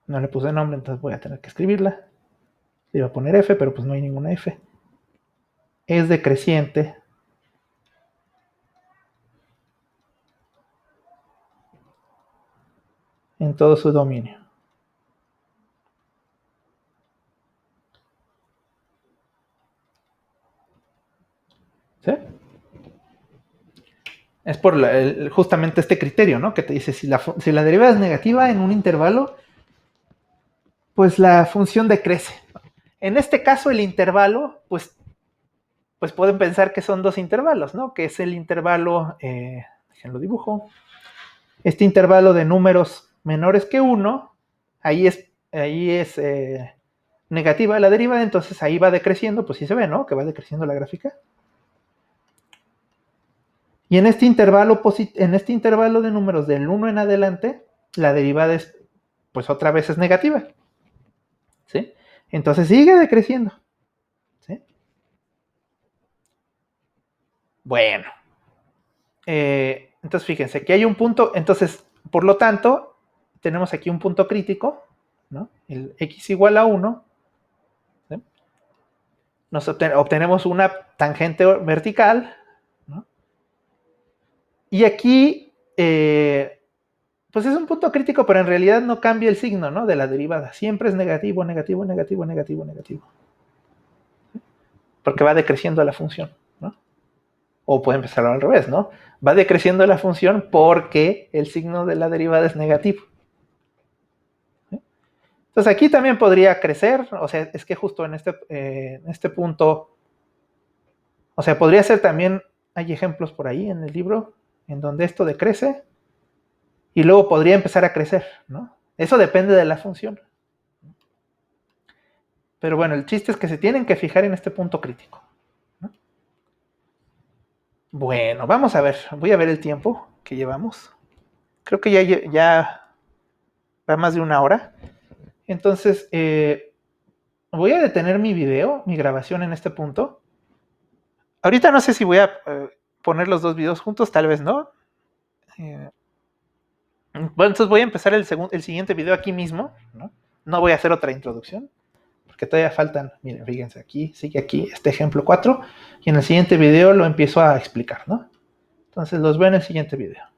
no le puse nombre, entonces voy a tener que escribirla. Le iba a poner f, pero pues no hay ninguna f. Es decreciente en todo su dominio. ¿Sí? Es por justamente este criterio, ¿no? Que te dice, si la derivada es negativa en un intervalo, pues la función decrece. En este caso, el intervalo, pues pueden pensar que son dos intervalos, ¿no? Que es el intervalo, déjenlo dibujo, este intervalo de números menores que 1, ahí es negativa la derivada, entonces ahí va decreciendo, pues sí se ve, ¿no? Que va decreciendo la gráfica. Y en este intervalo de números del 1 en adelante, la derivada es, pues otra vez es negativa, ¿sí? Entonces sigue decreciendo, ¿sí? Bueno, entonces fíjense, aquí hay un punto, entonces, por lo tanto, tenemos aquí un punto crítico, ¿no? El x igual a 1, ¿sí? Nos obtenemos una tangente vertical, ¿no? Y aquí, pues es un punto crítico, pero en realidad no cambia el signo, ¿no? De la derivada. Siempre es negativo, negativo, negativo, negativo, negativo. Porque va decreciendo la función, ¿no? O puede empezarlo al revés, ¿no? Va decreciendo la función porque el signo de la derivada es negativo. ¿Sí? Entonces aquí también podría crecer, o sea, es que justo en este punto, o sea, podría ser también hay ejemplos por ahí en el libro en donde esto decrece y luego podría empezar a crecer, ¿no? Eso depende de la función. Pero bueno, el chiste es que se tienen que fijar en este punto crítico, ¿no? Bueno, vamos a ver, voy a ver el tiempo que llevamos. Creo que ya va más de una hora. Entonces, voy a detener mi video, mi grabación en este punto. Ahorita no sé si voy a poner los dos videos juntos, tal vez no. Bueno, entonces voy a empezar el siguiente video aquí mismo, ¿no? No voy a hacer otra introducción, porque todavía faltan, miren, fíjense, aquí, sigue aquí este ejemplo 4, y en el siguiente video lo empiezo a explicar, ¿no? Entonces los veo en el siguiente video.